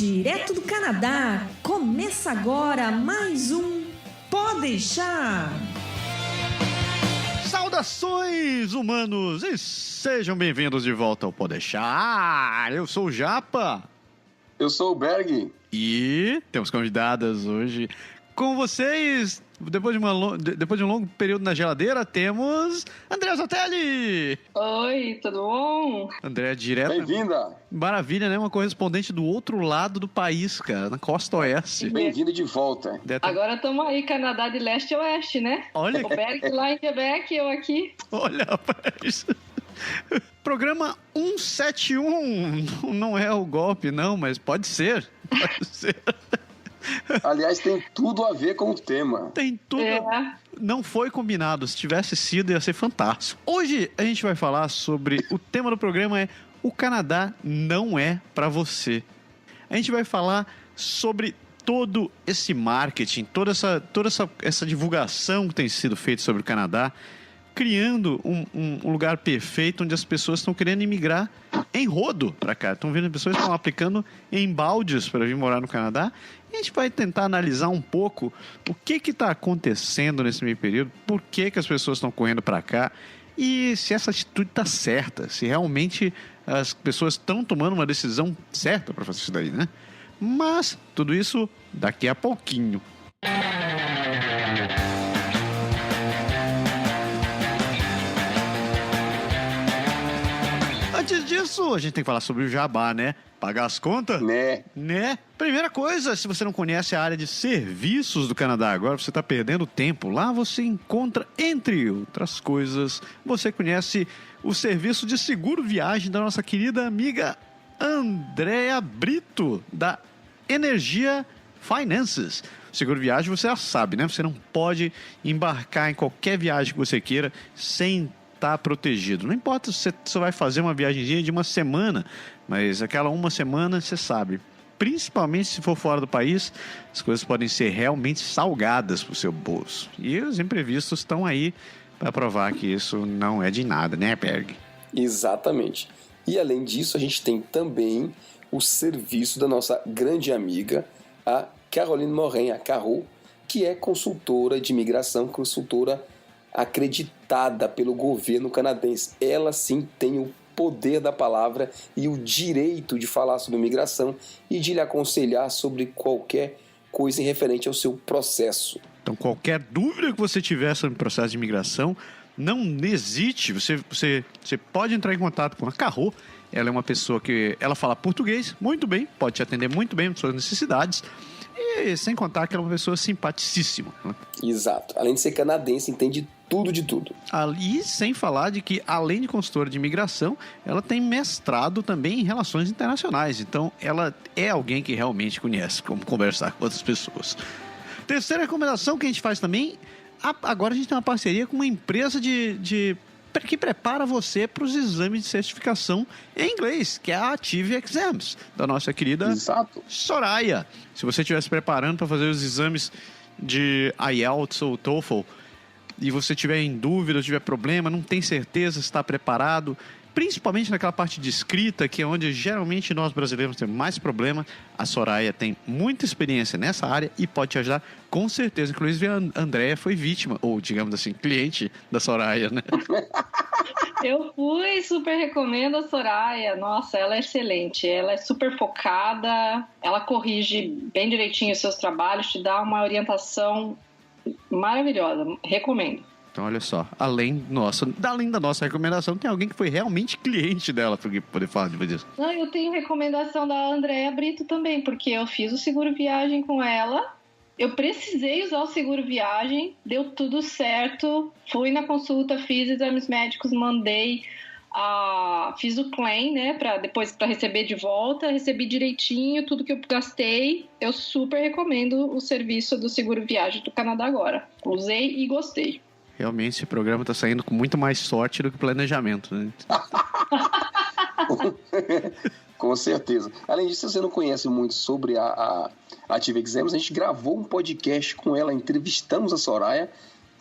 Direto do Canadá, começa agora mais um Pode Deixar. Saudações, humanos, e sejam bem-vindos de volta ao Pode Deixar. Eu sou o Japa. Eu sou o Berg. E temos convidadas hoje com vocês. Depois de um longo período na geladeira, temos Andréa Zotelli. Oi, tudo bom? Andréa, direto. Bem-vinda. Maravilha, né? Uma correspondente do outro lado do país, cara, na costa oeste. Bem-vinda de volta. Agora estamos aí, Canadá de leste a oeste, né? Olha. O Berg lá em Quebec, eu aqui. Olha, rapaz. Programa 171. Não é o golpe, não, mas pode ser. Pode ser. Aliás, tem tudo a ver com o tema. Tem tudo. Não foi combinado. Se tivesse sido, ia ser fantástico. Hoje a gente vai falar sobre... O tema do programa é O Canadá não é pra você. A gente vai falar sobre todo esse marketing, toda essa divulgação que tem sido feita sobre o Canadá, criando um lugar perfeito onde as pessoas estão querendo imigrar em rodo para cá. Estão vendo pessoas que estão aplicando em baldes para vir morar no Canadá. E a gente vai tentar analisar um pouco o que está acontecendo nesse meio período, por que as pessoas estão correndo para cá e se essa atitude está certa, se realmente as pessoas estão tomando uma decisão certa para fazer isso daí, né? Mas tudo isso daqui a pouquinho. Antes disso, a gente tem que falar sobre o jabá, né? Pagar as contas? Né? Primeira coisa, se você não conhece a área de serviços do Canadá agora, você está perdendo tempo. Lá você encontra, entre outras coisas, você conhece o serviço de seguro viagem da nossa querida amiga Andréa Brito, da Energia Finances. Seguro viagem, você já sabe, né? Você não pode embarcar em qualquer viagem que você queira sem estar protegido. Não importa se você vai fazer uma viagemzinha de uma semana, mas aquela uma semana, você sabe, principalmente se for fora do país, as coisas podem ser realmente salgadas para o seu bolso. E os imprevistos estão aí para provar que isso não é de nada, né, Berg? Exatamente. E além disso, a gente tem também o serviço da nossa grande amiga, a Caroline Morin, a Caro, que é consultora de imigração, consultora acreditada pelo governo canadense. Ela sim tem o poder da palavra e o direito de falar sobre imigração e de lhe aconselhar sobre qualquer coisa em referente ao seu processo. Então, qualquer dúvida que você tiver sobre o processo de imigração, não hesite, você pode entrar em contato com a Caro. Ela é uma pessoa que ela fala português muito bem, pode te atender muito bem às suas necessidades. E sem contar que ela é uma pessoa simpaticíssima. Exato. Além de ser canadense, entende tudo de tudo. E sem falar de que, além de consultora de imigração, ela tem mestrado também em relações internacionais. Então, ela é alguém que realmente conhece como conversar com outras pessoas. Terceira recomendação que a gente faz também, agora a gente tem uma parceria com uma empresa que prepara você para os exames de certificação em inglês, que é a Ative Exams, da nossa querida Soraya. Se você estiver se preparando para fazer os exames de IELTS ou TOEFL e você tiver em dúvida, tiver problema, não tem certeza se está preparado, principalmente naquela parte de escrita, que é onde geralmente nós brasileiros temos mais problema, a Soraya tem muita experiência nessa área e pode te ajudar com certeza. Inclusive a Andréa foi vítima, ou digamos assim, cliente da Soraya, né? Eu super recomendo a Soraya. Nossa, ela é excelente, ela é super focada, ela corrige bem direitinho os seus trabalhos, te dá uma orientação maravilhosa, recomendo. Então, olha só, além da nossa recomendação, tem alguém que foi realmente cliente dela para poder falar disso. Não, eu tenho recomendação da Andréa Brito também, porque eu fiz o seguro viagem com ela, eu precisei usar o seguro viagem, deu tudo certo, fui na consulta, fiz exames médicos, mandei, fiz o claim, né, depois para receber de volta, recebi direitinho tudo que eu gastei. Eu super recomendo o serviço do seguro viagem do Canadá agora. Usei e gostei. Realmente, esse programa está saindo com muito mais sorte do que planejamento, né? Com certeza. Além disso, se você não conhece muito sobre a Ative Exams, a gente gravou um podcast com ela, entrevistamos a Soraya,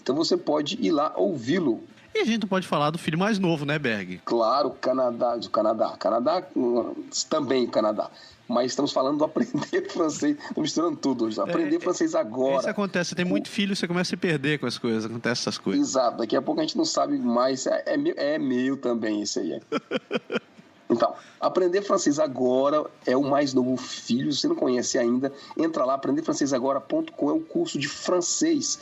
então você pode ir lá ouvi-lo. E a gente não pode falar do filho mais novo, né, Berg? Claro, Canadá também Canadá. Mas estamos falando do aprender francês, estou misturando tudo hoje. Aprender francês agora. Isso acontece, você tem muito filho, você começa a se perder com as coisas, acontece essas coisas. Exato, daqui a pouco a gente não sabe mais, é meu também esse aí. Então, aprender francês agora é o mais novo filho, se você não conhece ainda, entra lá, aprenderfrancesagora.com, é o curso de francês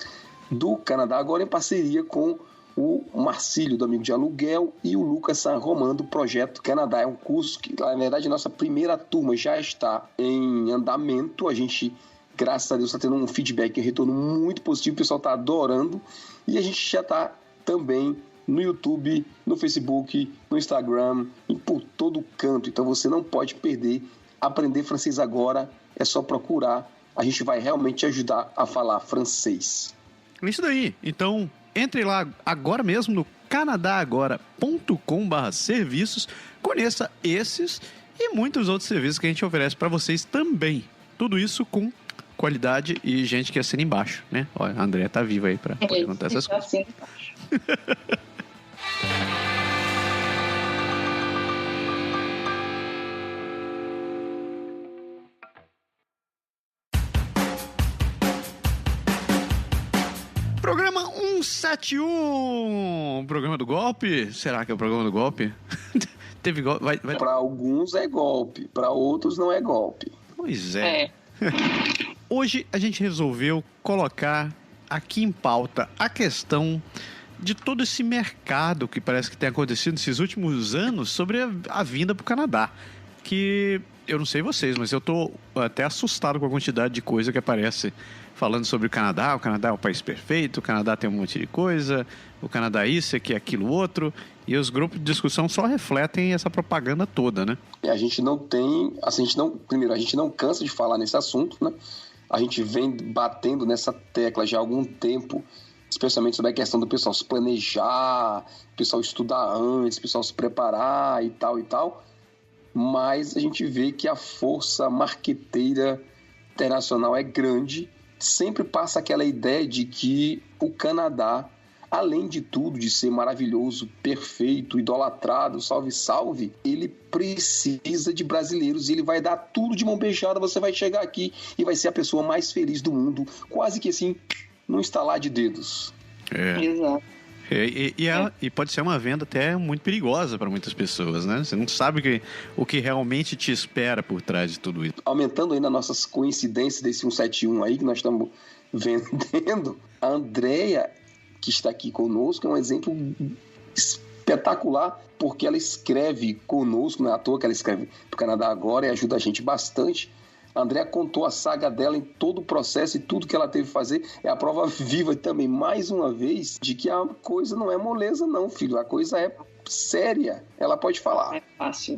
do Canadá, agora em parceria com o Marcílio, do Amigo de Aluguel, e o Lucas Saint-Romain, do Projeto Canadá. É um curso que, na verdade, nossa primeira turma já está em andamento. A gente, graças a Deus, está tendo um feedback, um retorno muito positivo, o pessoal está adorando. E a gente já está também no YouTube, no Facebook, no Instagram e por todo canto. Então você não pode perder. Aprender francês agora é só procurar. A gente vai realmente te ajudar a falar francês. Isso daí. Então, entre lá agora mesmo no canadagora.com/serviços, conheça esses e muitos outros serviços que a gente oferece para vocês também. Tudo isso com qualidade e gente que assina embaixo, né? Olha, a Andréa tá viva aí para poder contar essas coisas. Programa 171. Programa do golpe? Será que é o programa do golpe? Teve golpe? Vai... Para alguns é golpe, para outros não é golpe. Pois é. Hoje a gente resolveu colocar aqui em pauta a questão de todo esse mercado que parece que tem acontecido nesses últimos anos sobre a vinda para o Canadá. Que eu não sei vocês, mas eu tô até assustado com a quantidade de coisa que aparece falando sobre o Canadá é um país perfeito, o Canadá tem um monte de coisa, o Canadá isso, aquilo, outro, e os grupos de discussão só refletem essa propaganda toda, né? A gente não cansa de falar nesse assunto, né? A gente vem batendo nessa tecla já há algum tempo, especialmente sobre a questão do pessoal se planejar, o pessoal estudar antes, o pessoal se preparar e tal, mas a gente vê que a força marqueteira internacional é grande. Sempre passa aquela ideia de que o Canadá, além de tudo, de ser maravilhoso, perfeito, idolatrado, salve, ele precisa de brasileiros e ele vai dar tudo de mão beijada, você vai chegar aqui e vai ser a pessoa mais feliz do mundo, quase que assim, num estalar de dedos. Exato. E pode ser uma venda até muito perigosa para muitas pessoas, né? Você não sabe o que realmente te espera por trás de tudo isso. Aumentando ainda nossas coincidências desse 171 aí que nós estamos vendendo, a Andréia, que está aqui conosco, é um exemplo espetacular, porque ela escreve conosco, não é à toa que ela escreve para o Canadá Agora e ajuda a gente bastante. A Andréa contou a saga dela em todo o processo e tudo que ela teve que fazer. É a prova viva também, mais uma vez, de que a coisa não é moleza não, filho. A coisa é séria. Ela pode falar.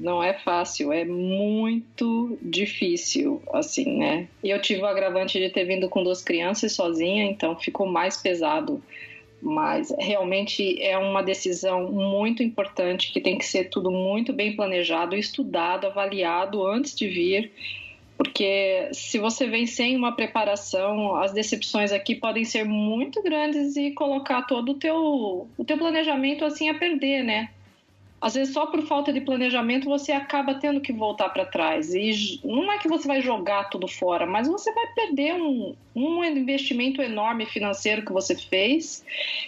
Não é fácil, é muito difícil, assim, né? E eu tive o agravante de ter vindo com 2 crianças sozinha, então ficou mais pesado. Mas realmente é uma decisão muito importante, que tem que ser tudo muito bem planejado, estudado, avaliado antes de vir. Porque se você vem sem uma preparação, as decepções aqui podem ser muito grandes e colocar todo o teu planejamento assim a perder, né? Às vezes só por falta de planejamento você acaba tendo que voltar para trás. E não é que você vai jogar tudo fora, mas você vai perder um investimento enorme financeiro que você fez,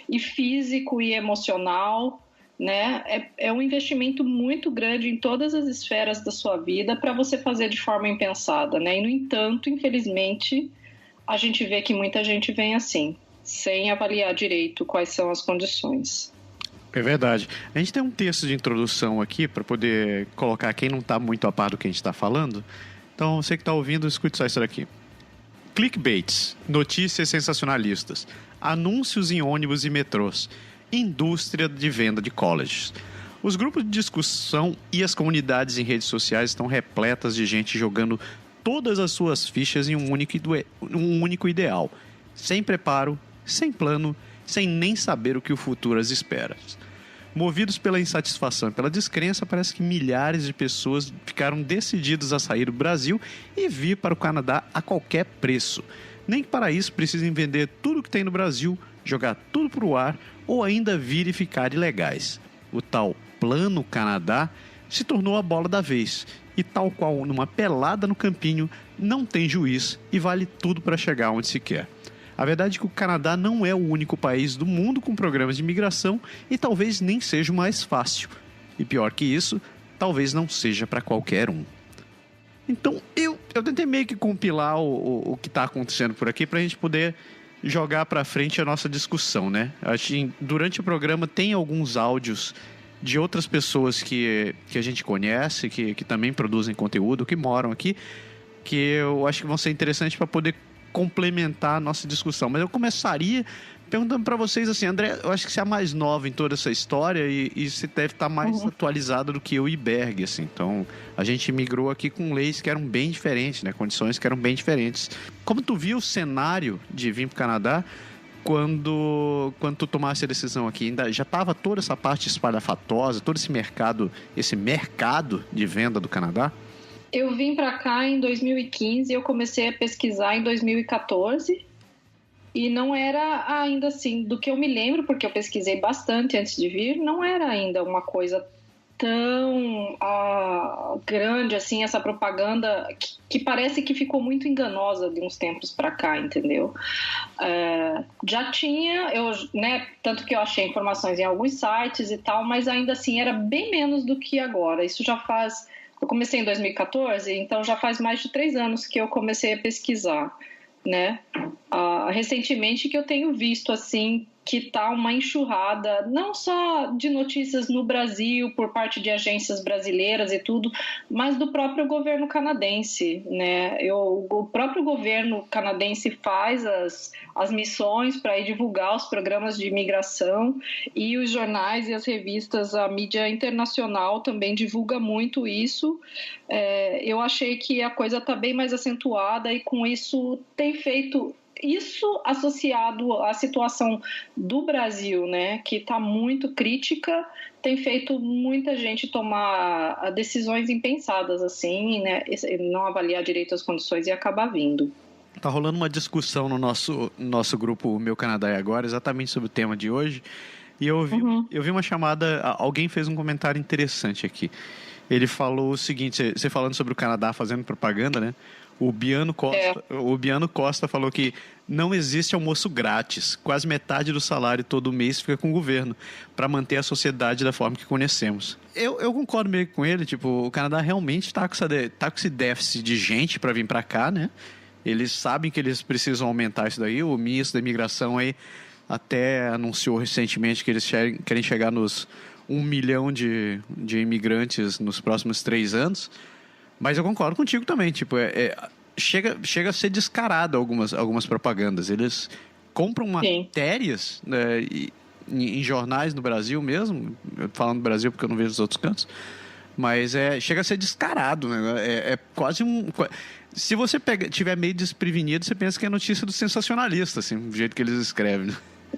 e físico e emocional, né? É um investimento muito grande em todas as esferas da sua vida para você fazer de forma impensada, né? E, no entanto, infelizmente, a gente vê que muita gente vem assim, sem avaliar direito quais são as condições. É verdade. A gente tem um texto de introdução aqui para poder colocar quem não está muito a par do que a gente está falando. Então, você que está ouvindo, escute só isso daqui. Clickbaits, notícias sensacionalistas, anúncios em ônibus e metrôs, indústria de venda de colleges. Os grupos de discussão e as comunidades em redes sociais estão repletas de gente jogando todas as suas fichas em um único ideal, sem preparo, sem plano, sem nem saber o que o futuro as espera. Movidos pela insatisfação e pela descrença, parece que milhares de pessoas ficaram decididas a sair do Brasil e vir para o Canadá a qualquer preço. Nem que para isso precisem vender tudo que tem no Brasil, jogar tudo para o ar ou ainda vir e ficar ilegais. O tal Plano Canadá se tornou a bola da vez e, tal qual numa pelada no campinho, não tem juiz e vale tudo para chegar onde se quer. A verdade é que o Canadá não é o único país do mundo com programas de imigração e talvez nem seja o mais fácil. E pior que isso, talvez não seja para qualquer um. Então eu tentei meio que compilar o que está acontecendo por aqui para a gente poder jogar para frente a nossa discussão, né? Acho que durante o programa tem alguns áudios de outras pessoas que a gente conhece, que também produzem conteúdo, que moram aqui, que eu acho que vão ser interessantes para poder complementar a nossa discussão. Mas eu começaria perguntando para vocês assim, André, eu acho que você é a mais nova em toda essa história e você deve estar mais atualizada do que eu e Berg, assim. Então, a gente migrou aqui com leis que eram bem diferentes, né? Condições que eram bem diferentes. Como tu viu o cenário de vir para o Canadá quando tu tomasse a decisão aqui? Ainda já estava toda essa parte espalhafatosa, todo esse mercado de venda do Canadá? Eu vim para cá em 2015, eu comecei a pesquisar em 2014 e não era ainda assim, do que eu me lembro, porque eu pesquisei bastante antes de vir, não era ainda uma coisa tão grande assim, essa propaganda que parece que ficou muito enganosa de uns tempos para cá, entendeu? Já tinha, tanto que eu achei informações em alguns sites e tal, mas ainda assim era bem menos do que agora. Isso já faz... Eu comecei em 2014, então já faz mais de 3 anos que eu comecei a pesquisar, né? Recentemente que eu tenho visto, assim, que tá uma enxurrada, não só de notícias no Brasil, por parte de agências brasileiras e tudo, mas do próprio governo canadense, né? O próprio governo canadense faz as missões para ir divulgar os programas de imigração, e os jornais e as revistas, a mídia internacional também divulga muito isso. Eu achei que a coisa está bem mais acentuada e com isso tem feito... Isso associado à situação do Brasil, né, que está muito crítica, tem feito muita gente tomar decisões impensadas, assim, né, não avaliar direito as condições e acabar vindo. Tá rolando uma discussão no nosso grupo Meu Canadá é Agora, exatamente sobre o tema de hoje, e eu vi uma chamada, alguém fez um comentário interessante aqui. Ele falou o seguinte, você falando sobre o Canadá fazendo propaganda, né? O Biano Costa falou que não existe almoço grátis. Quase metade do salário todo mês fica com o governo para manter a sociedade da forma que conhecemos. Eu concordo meio com ele. Tipo, o Canadá realmente está com esse déficit de gente para vir para cá, né? Eles sabem que eles precisam aumentar isso daí. O ministro da imigração aí até anunciou recentemente que eles querem chegar nos 1 milhão de imigrantes nos próximos 3 anos. Mas eu concordo contigo também, tipo, chega a ser descarado algumas propagandas. Eles compram matérias, né, em jornais no Brasil mesmo, eu tô falando do Brasil porque eu não vejo os outros cantos, mas chega a ser descarado, né? Quase um... Se você tiver meio desprevenido, você pensa que é notícia do sensacionalista, assim, do jeito que eles escrevem, né?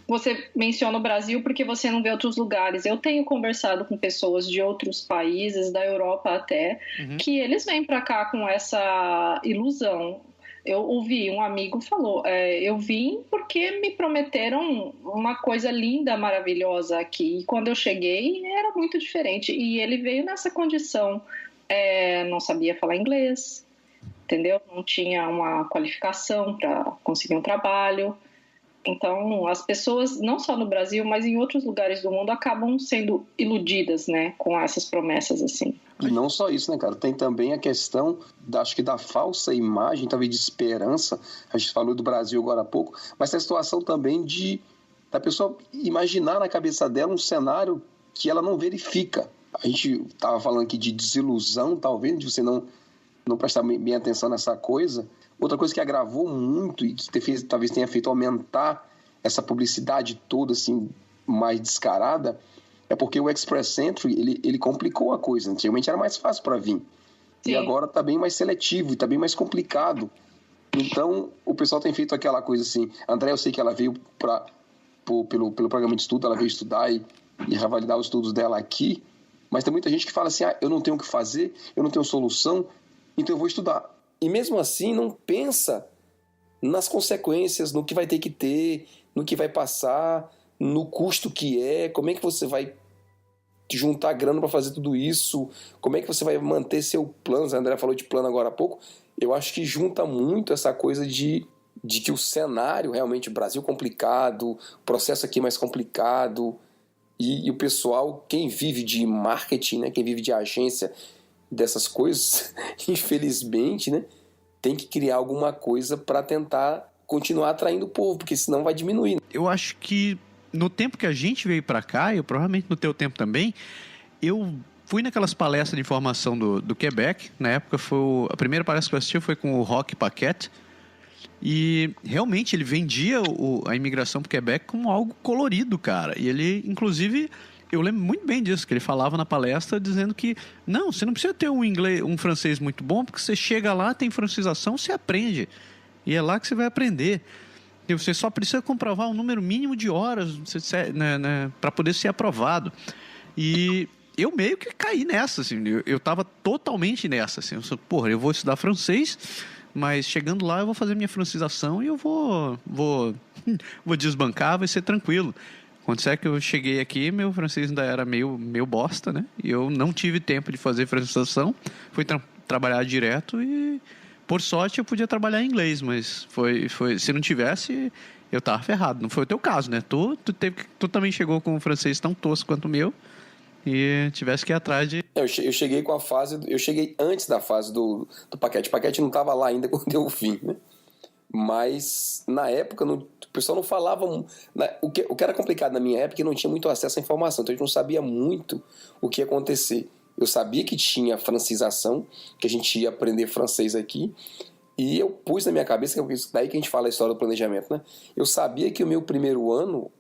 Você menciona o Brasil porque você não vê outros lugares. Eu tenho conversado com pessoas de outros países, da Europa até, que eles vêm para cá com essa ilusão. Eu ouvi, um amigo falou, eu vim porque me prometeram uma coisa linda, maravilhosa aqui. E quando eu cheguei, era muito diferente. E ele veio nessa condição. Não sabia falar inglês, entendeu? Não tinha uma qualificação para conseguir um trabalho. Então, as pessoas, não só no Brasil, mas em outros lugares do mundo, acabam sendo iludidas, né, com essas promessas, assim. E não só isso, né, cara? Tem também a questão, acho que da falsa imagem, talvez de esperança. A gente falou do Brasil agora há pouco, mas tem a situação também da pessoa imaginar na cabeça dela um cenário que ela não verifica. A gente estava falando aqui de desilusão, talvez, de você não prestar bem atenção nessa coisa. Outra coisa que agravou muito e que talvez tenha feito aumentar essa publicidade toda assim, mais descarada, é porque o Express Entry ele complicou a coisa. Antigamente era mais fácil para vir. Sim. E agora está bem mais seletivo e está bem mais complicado. Então o pessoal tem feito aquela coisa assim. André, eu sei que ela veio pelo programa de estudo, ela veio estudar e revalidar os estudos dela aqui, mas tem muita gente que fala assim, eu não tenho o que fazer, eu não tenho solução, então eu vou estudar. E mesmo assim não pensa nas consequências, no que vai ter que ter, no que vai passar, no custo que é, como é que você vai juntar grana para fazer tudo isso, como é que você vai manter seu plano. A André falou de plano agora há pouco. Eu acho que junta muito essa coisa de que o cenário realmente, o Brasil complicado, o processo aqui mais complicado, e o pessoal, quem vive de marketing, né, quem vive de agência dessas coisas, infelizmente, né, tem que criar alguma coisa para tentar continuar atraindo o povo, porque senão vai diminuir. Eu acho que no tempo que a gente veio para cá, e provavelmente no teu tempo também, eu fui naquelas palestras de formação do Quebec. Na época, a primeira palestra que eu assisti foi com o Roch Paquette. E realmente ele vendia a imigração para o Quebec como algo colorido, cara. E ele, inclusive, eu lembro muito bem disso, que ele falava na palestra dizendo que não, você não precisa ter um francês muito bom, porque você chega lá, tem francização, você aprende. E é lá que você vai aprender. E você só precisa comprovar um número mínimo de horas, né, para poder ser aprovado. E eu meio que caí nessa, assim, eu estava totalmente nessa. Assim, eu vou estudar francês, mas chegando lá eu vou fazer minha francização e eu vou desbancar, vai ser tranquilo. Quando é que eu cheguei aqui, meu francês ainda era meio bosta, né? E eu não tive tempo de fazer francização, fui trabalhar direto e, por sorte, eu podia trabalhar em inglês, mas se não tivesse, eu tava ferrado. Não foi o teu caso, né? Tu também chegou com um francês tão tosco quanto o meu e tivesse que ir atrás de... Eu cheguei com a fase... Eu cheguei antes da fase do Paquette. O Paquette não estava lá ainda quando eu vim, né? Mas, na época, o pessoal não falava... O que era complicado na minha época é que não tinha muito acesso à informação. Então, a gente não sabia muito o que ia acontecer. Eu sabia que tinha francização, que a gente ia aprender francês aqui, e eu pus na minha cabeça, daí que a gente fala a história do planejamento, né? Eu sabia que o meu primeiro ano,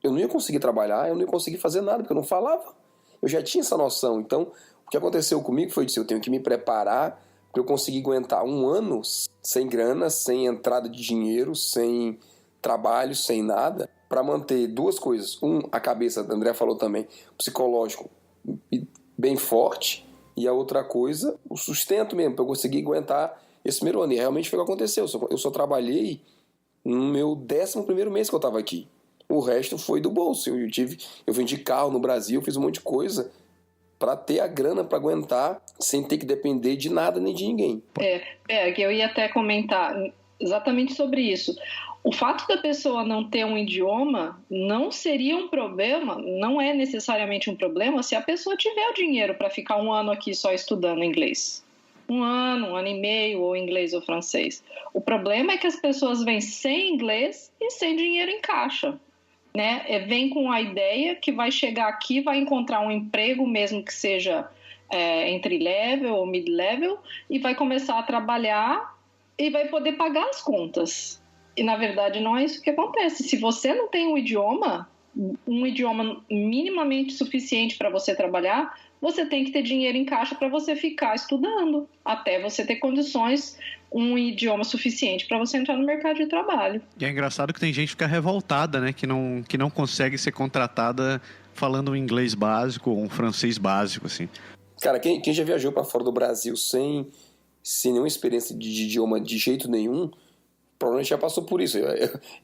eu não ia conseguir trabalhar, eu não ia conseguir fazer nada, porque eu não falava. Eu já tinha essa noção. Então, o que aconteceu comigo foi isso. Eu tenho que me preparar para eu conseguir aguentar um ano sem grana, sem entrada de dinheiro, sem trabalho, sem nada, para manter duas coisas. A cabeça, a André falou também, psicológico bem forte, e a outra coisa, o sustento mesmo, para eu conseguir aguentar esse primeiro ano. E realmente foi o que aconteceu. Eu só trabalhei no meu 11º mês que eu estava aqui. O resto foi do bolso. Eu vendi carro no Brasil, fiz um monte de coisa para ter a grana para aguentar sem ter que depender de nada nem de ninguém. Que eu ia até comentar exatamente sobre isso. O fato da pessoa não ter um idioma não seria um problema, não é necessariamente um problema se a pessoa tiver o dinheiro para ficar um ano aqui só estudando inglês. Um ano e meio, ou inglês ou francês. O problema é que as pessoas vêm sem inglês e sem dinheiro em caixa. Né? Vem com a ideia que vai chegar aqui, vai encontrar um emprego, mesmo que seja entry-level ou mid-level, e vai começar a trabalhar e vai poder pagar as contas. E, na verdade, não é isso que acontece. Se você não tem um idioma minimamente suficiente para você trabalhar, você tem que ter dinheiro em caixa para você ficar estudando, até você ter condições, um idioma suficiente para você entrar no mercado de trabalho. E é engraçado que tem gente que fica revoltada, né? Que não consegue ser contratada falando um inglês básico ou um francês básico, assim. Cara, quem já viajou para fora do Brasil sem nenhuma experiência de idioma de jeito nenhum, provavelmente já passou por isso.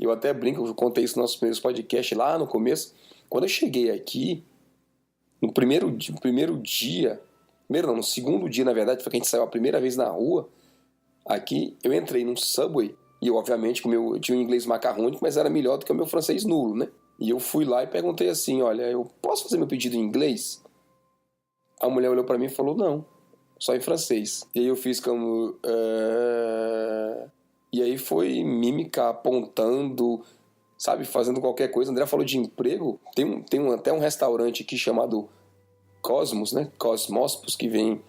Eu até brinco, eu contei isso nos nossos primeiros podcasts lá no começo. Quando eu cheguei aqui, no segundo dia, na verdade, foi que a gente saiu a primeira vez na rua. Aqui, eu entrei num Subway e eu, obviamente, eu tinha um inglês macarrônico, mas era melhor do que o meu francês nulo, né? E eu fui lá e perguntei assim, olha, eu posso fazer meu pedido em inglês? A mulher olhou pra mim e falou, não, só em francês. E aí eu fiz como... E aí foi mímica, apontando, sabe, fazendo qualquer coisa. O André falou de emprego. Tem até um restaurante aqui chamado Cosmos, né? Cosmos, que vem,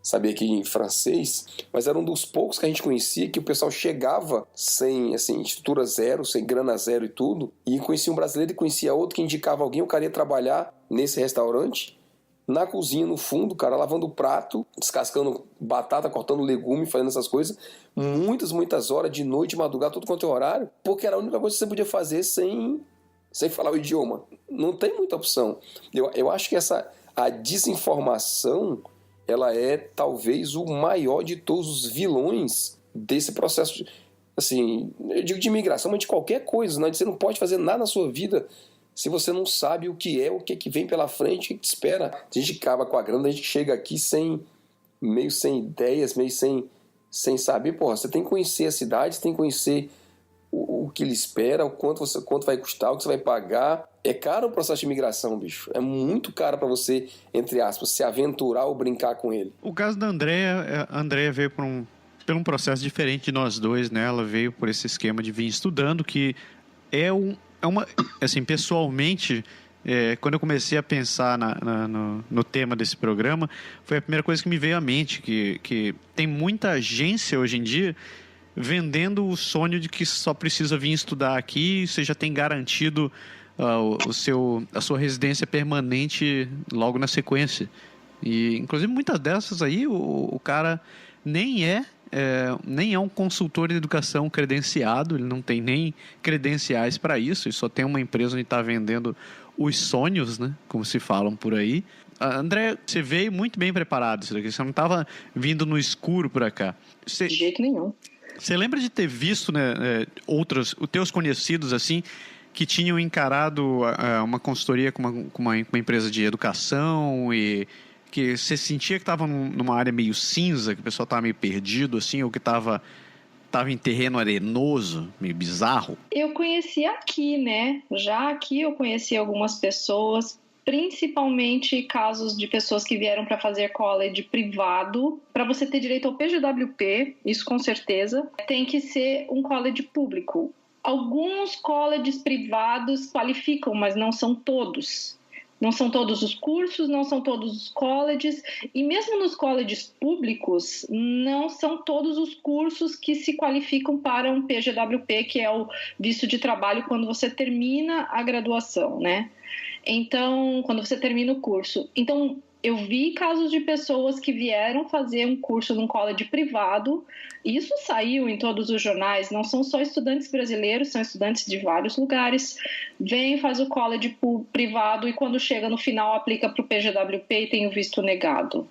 saber aqui em francês, mas era um dos poucos que a gente conhecia que o pessoal chegava sem, assim, estrutura zero, sem grana zero e tudo, e conhecia um brasileiro e conhecia outro que indicava alguém, o cara ia trabalhar nesse restaurante, na cozinha, no fundo, o cara lavando o prato, descascando batata, cortando legume, fazendo essas coisas, muitas horas, de noite, madrugada, tudo quanto é horário, porque era a única coisa que você podia fazer sem falar o idioma. Não tem muita opção. Eu acho que a desinformação, ela é talvez o maior de todos os vilões desse processo, assim, eu digo de imigração, mas de qualquer coisa, né? Você não pode fazer nada na sua vida se você não sabe o que é que vem pela frente, o que te espera. A gente acaba com a grana, a gente chega aqui meio sem ideias, meio sem saber. Porra, você tem que conhecer a cidade, você tem que conhecer o que ele espera, o quanto vai custar, o que você vai pagar. É caro o processo de imigração, bicho. É muito caro para você, entre aspas, se aventurar ou brincar com ele. O caso da Andrea, a Andrea veio por um processo diferente de nós dois, né? Ela veio por esse esquema de vir estudando, que é uma... Assim, pessoalmente, quando eu comecei a pensar no tema desse programa, foi a primeira coisa que me veio à mente, que tem muita agência hoje em dia vendendo o sonho de que só precisa vir estudar aqui, você já tem garantido a sua residência permanente logo na sequência. E, inclusive, muitas dessas aí, o cara nem é um consultor de educação credenciado, ele não tem nem credenciais para isso, ele só tem uma empresa onde está vendendo os sonhos, né, como se falam por aí. André, você veio muito bem preparado, você não estava vindo no escuro para cá. De jeito nenhum. Você lembra de ter visto, né, os teus conhecidos assim, que tinham encarado uma consultoria com uma empresa de educação e que você sentia que estava numa área meio cinza, que o pessoal estava meio perdido, assim, ou que estava em terreno arenoso, meio bizarro? Eu conheci aqui, né? Já aqui eu conheci algumas pessoas, principalmente casos de pessoas que vieram para fazer college privado. Para você ter direito ao PGWP, isso com certeza, tem que ser um college público. Alguns colleges privados qualificam, mas não são todos. Não são todos os cursos, não são todos os colleges, e mesmo nos colleges públicos, não são todos os cursos que se qualificam para um PGWP, que é o visto de trabalho quando você termina a graduação, né? Então, quando você termina o curso. Então, eu vi casos de pessoas que vieram fazer um curso num college privado. Isso saiu em todos os jornais. Não são só estudantes brasileiros, são estudantes de vários lugares. Vem, faz o college privado e quando chega no final aplica para o PGWP e tem o visto negado.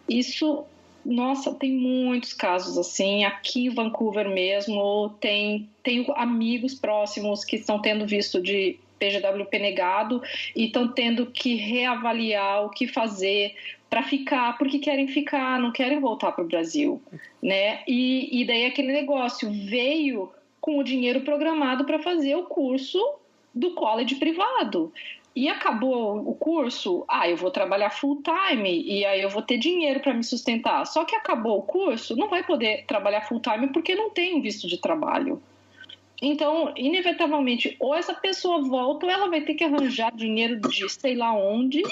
Isso, nossa, tem muitos casos assim. Aqui em Vancouver mesmo, tenho amigos próximos que estão tendo visto de PGWP negado e estão tendo que reavaliar o que fazer para ficar, porque querem ficar, não querem voltar para o Brasil, né? E daí aquele negócio veio com o dinheiro programado para fazer o curso do college privado. E acabou o curso, eu vou trabalhar full time e aí eu vou ter dinheiro para me sustentar. Só que acabou o curso, não vai poder trabalhar full time porque não tem visto de trabalho. Então, inevitavelmente, ou essa pessoa volta ou ela vai ter que arranjar dinheiro de sei lá onde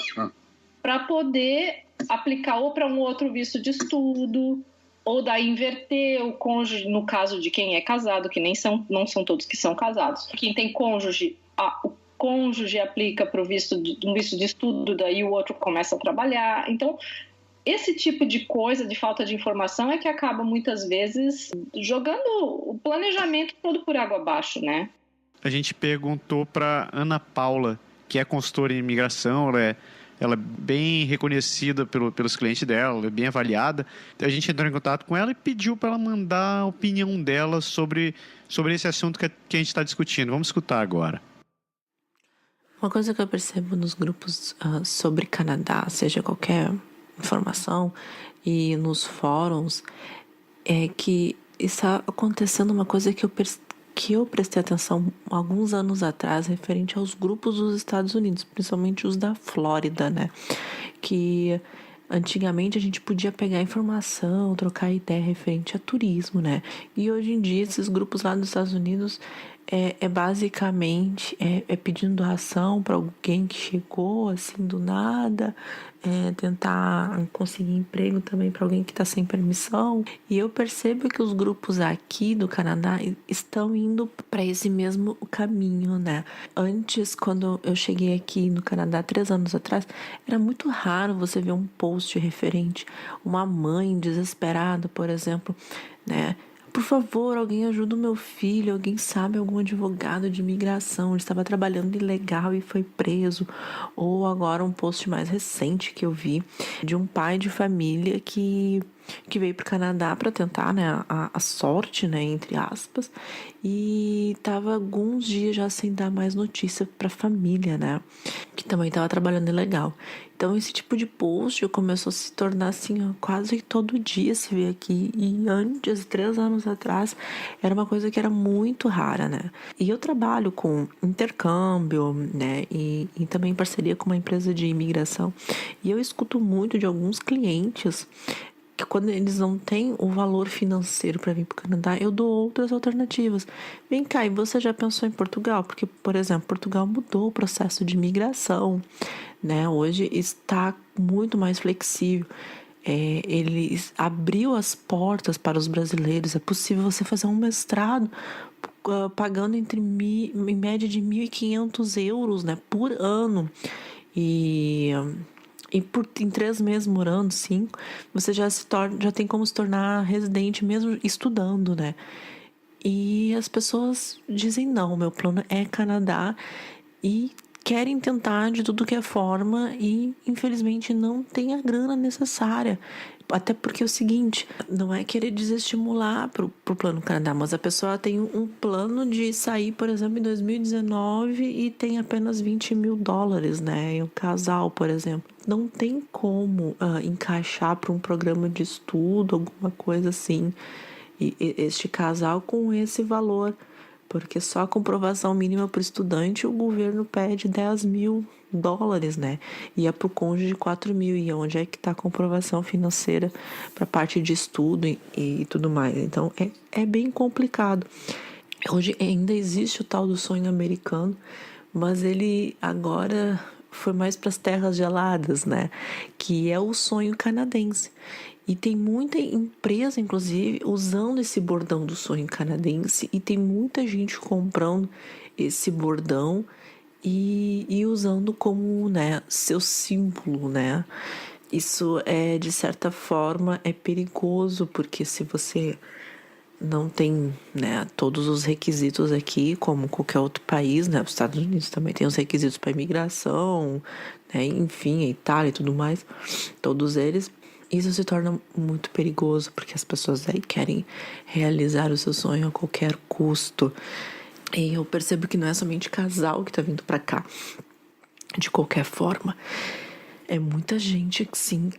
para poder aplicar ou para um outro visto de estudo, ou daí inverter o cônjuge, no caso de quem é casado, que não são todos que são casados. Quem tem cônjuge, o cônjuge aplica para um visto de estudo, daí o outro começa a trabalhar. Então, esse tipo de coisa, de falta de informação, é que acaba muitas vezes jogando o planejamento todo por água abaixo, né? A gente perguntou para Ana Paula, que é consultora em imigração, ela é bem reconhecida pelos clientes dela, ela é bem avaliada. A gente entrou em contato com ela e pediu para ela mandar a opinião dela sobre esse assunto que a gente está discutindo. Vamos escutar agora. Uma coisa que eu percebo nos grupos sobre Canadá, seja qualquer informação e nos fóruns, é que está acontecendo uma coisa que eu prestei atenção alguns anos atrás, referente aos grupos dos Estados Unidos, principalmente os da Flórida, né? Que antigamente a gente podia pegar informação, trocar ideia referente a turismo, né? E hoje em dia esses grupos lá nos Estados Unidos basicamente pedindo doação para alguém que chegou assim do nada, tentar conseguir emprego também para alguém que está sem permissão. E eu percebo que os grupos aqui do Canadá estão indo para esse mesmo caminho, né? Antes, quando eu cheguei aqui no Canadá 3 anos atrás, era muito raro você ver um post referente uma mãe desesperada, por exemplo, né? por favor, alguém ajuda o meu filho, alguém sabe algum advogado de imigração, ele estava trabalhando ilegal e foi preso. Ou agora um post mais recente que eu vi de um pai de família que veio para o Canadá para tentar, né, a sorte, né, entre aspas, e estava alguns dias já sem dar mais notícia para a família, né, que também estava trabalhando ilegal. Então esse tipo de post começou a se tornar assim, ó, quase todo dia se vê aqui. E antes, 3 anos atrás, era uma coisa que era muito rara, né? E eu trabalho com intercâmbio, né? E também em parceria com uma empresa de imigração. E eu escuto muito de alguns clientes que quando eles não têm o valor financeiro para vir para o Canadá, eu dou outras alternativas. Vem cá, e você já pensou em Portugal? Porque, por exemplo, Portugal mudou o processo de imigração, né? Hoje está muito mais flexível. Ele abriu as portas para os brasileiros. É possível você fazer um mestrado pagando em média de 1.500 euros, né, por ano. E em 3 meses morando, 5, você já tem como se tornar residente mesmo estudando, né? E as pessoas dizem não, meu plano é Canadá, e querem tentar de tudo que é forma e infelizmente não tem a grana necessária. Até porque é o seguinte, não é querer desestimular pro plano Canadá, mas a pessoa tem um plano de sair, por exemplo, em 2019 e tem apenas $20.000, né? E um casal, por exemplo, não tem como encaixar para um programa de estudo, alguma coisa assim, e este casal com esse valor. Porque só a comprovação mínima para o estudante, o governo pede $10.000, né? E é para o cônjuge 4.000. E onde é que está a comprovação financeira para a parte de estudo e tudo mais? Então, é bem complicado. Hoje ainda existe o tal do sonho americano, mas ele agora foi mais para as terras geladas, né? Que é o sonho canadense. E tem muita empresa, inclusive, usando esse bordão do sonho canadense, e tem muita gente comprando esse bordão e usando como, né, seu símbolo, né? Isso de certa forma, é perigoso, porque se você não tem, né, todos os requisitos aqui, como qualquer outro país, né? Os Estados Unidos também tem os requisitos para imigração, né? Enfim, a Itália e tudo mais, todos eles. Isso se torna muito perigoso, porque as pessoas aí querem realizar o seu sonho a qualquer custo. E eu percebo que não é somente casal que tá vindo pra cá, de qualquer forma. É muita gente, sim,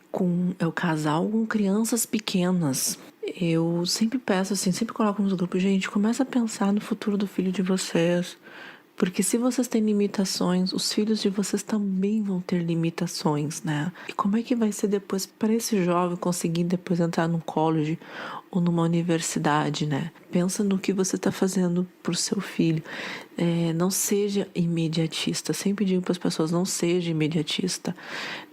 é o casal com crianças pequenas. Eu sempre peço assim, sempre coloco nos grupos, gente, começa a pensar no futuro do filho de vocês. Porque se vocês têm limitações, os filhos de vocês também vão ter limitações, né? E como é que vai ser depois para esse jovem conseguir depois entrar num college ou numa universidade, né? Pensa no que você está fazendo pro seu filho. Não seja imediatista. Sempre digo para as pessoas, não seja imediatista,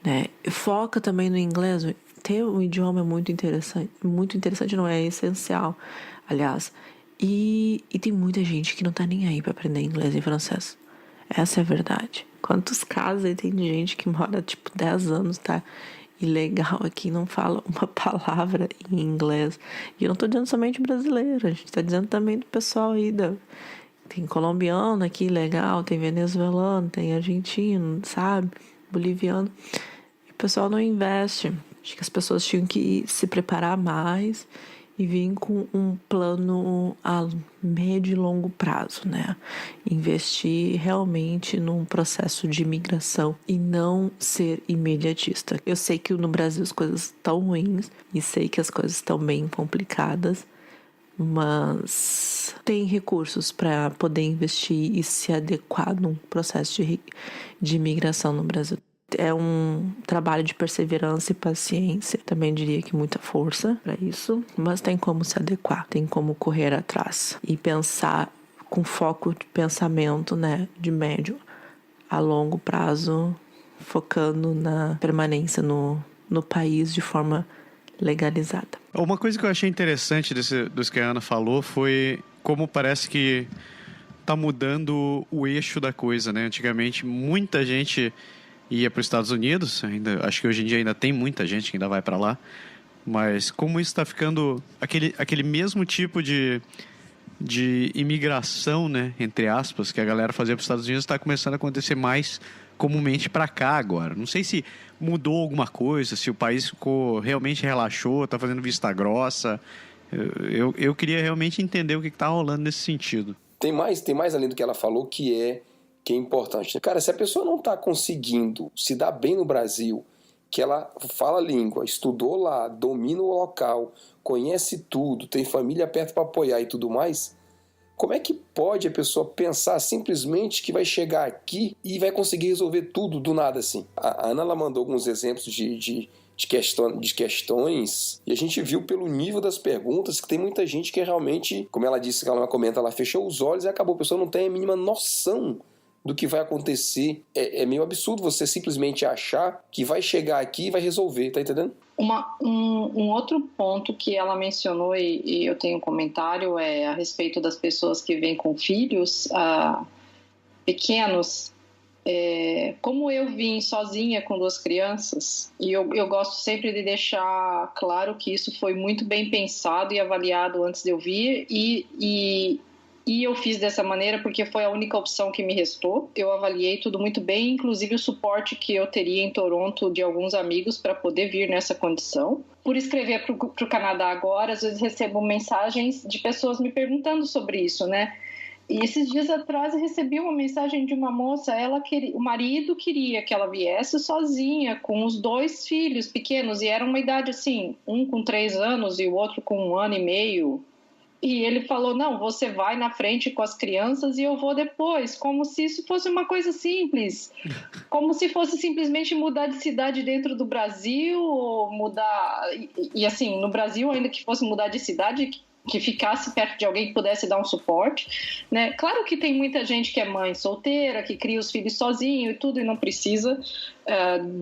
né? Foca também no inglês. Ter um idioma é muito interessante, não é essencial, aliás. E tem muita gente que não tá nem aí pra aprender inglês e francês. Essa é a verdade. Quantos casos aí tem de gente que mora, 10 anos, tá ilegal aqui, não fala uma palavra em inglês. E eu não tô dizendo somente brasileiro, a gente tá dizendo também do pessoal aí tem colombiano aqui, legal, tem venezuelano, tem argentino, sabe? Boliviano. E o pessoal não investe. Acho que as pessoas tinham que se preparar mais e vir com um plano a médio e longo prazo, né? Investir realmente num processo de imigração e não ser imediatista. Eu sei que no Brasil as coisas estão ruins e sei que as coisas estão bem complicadas, mas tem recursos para poder investir e se adequar num processo de imigração no Brasil. É um trabalho de perseverança e paciência, também diria que muita força para isso, mas tem como se adequar, tem como correr atrás e pensar com foco de pensamento, né, de médio a longo prazo, focando na permanência no país de forma legalizada. Uma coisa que eu achei interessante dos que a Ana falou foi como parece que tá mudando o eixo da coisa, né? Antigamente muita gente ia para os Estados Unidos, acho que hoje em dia ainda tem muita gente que ainda vai para lá, Mas como isso está ficando aquele mesmo tipo de imigração, né, entre aspas, que a galera fazia para os Estados Unidos, está começando a acontecer mais comumente para cá agora. Não sei se mudou alguma coisa, se o país realmente relaxou, está fazendo vista grossa. Eu queria realmente entender o que está rolando nesse sentido. Tem mais além do que ela falou que é importante. Cara, se a pessoa não está conseguindo se dar bem no Brasil, que ela fala a língua, estudou lá, domina o local, conhece tudo, tem família perto para apoiar e tudo mais, como é que pode a pessoa pensar simplesmente que vai chegar aqui e vai conseguir resolver tudo do nada assim? A Ana ela mandou alguns exemplos de questões e a gente viu pelo nível das perguntas que tem muita gente que realmente, como ela disse, que ela comenta, ela fechou os olhos e acabou. A pessoa não tem a mínima noção do que vai acontecer. É meio absurdo você simplesmente achar que vai chegar aqui e vai resolver, tá entendendo? Um outro ponto que ela mencionou e eu tenho um comentário é a respeito das pessoas que vêm com filhos pequenos. Como eu vim sozinha com 2 crianças, e eu gosto sempre de deixar claro que isso foi muito bem pensado e avaliado antes de eu vir, e eu fiz dessa maneira porque foi a única opção que me restou. Eu avaliei tudo muito bem, inclusive o suporte que eu teria em Toronto de alguns amigos para poder vir nessa condição. Por escrever para o Canadá agora, às vezes recebo mensagens de pessoas me perguntando sobre isso, né? E esses dias atrás eu recebi uma mensagem de uma moça, o marido queria que ela viesse sozinha, com os 2 filhos pequenos, e era uma idade assim, um com 3 anos e o outro com 1 ano e meio. E ele falou, não, você vai na frente com as crianças e eu vou depois, como se isso fosse uma coisa simples, como se fosse simplesmente mudar de cidade dentro do Brasil, ou mudar, e assim, no Brasil ainda que fosse mudar de cidade, que ficasse perto de alguém que pudesse dar um suporte, né? Claro que tem muita gente que é mãe solteira, que cria os filhos sozinho e tudo, e não precisa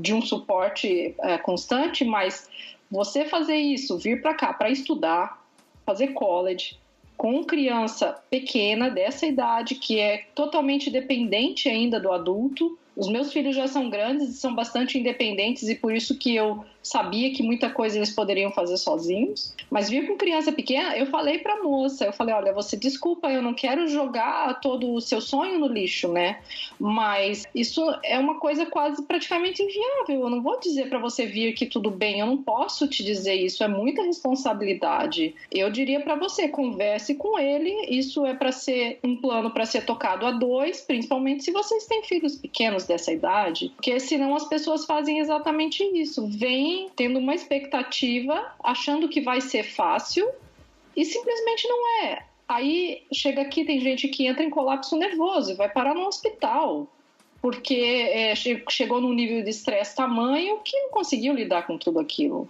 de um suporte constante, mas você fazer isso, vir para cá para estudar, fazer college, com criança pequena dessa idade, que é totalmente dependente ainda do adulto. Os meus filhos já são grandes e são bastante independentes, e por isso que eu sabia que muita coisa eles poderiam fazer sozinhos. Mas vir com criança pequena, eu falei pra moça, olha, você desculpa, eu não quero jogar todo o seu sonho no lixo, né? Mas isso é uma coisa quase praticamente inviável. Eu não vou dizer pra você vir que tudo bem, eu não posso te dizer isso, é muita responsabilidade. Eu diria pra você, converse com ele, isso é pra ser um plano pra ser tocado a 2, principalmente se vocês têm filhos pequenos dessa idade, porque senão as pessoas fazem exatamente isso, vêm tendo uma expectativa, achando que vai ser fácil e simplesmente não é. Aí chega aqui, tem gente que entra em colapso nervoso e vai parar no hospital porque chegou num nível de estresse tamanho que não conseguiu lidar com tudo aquilo.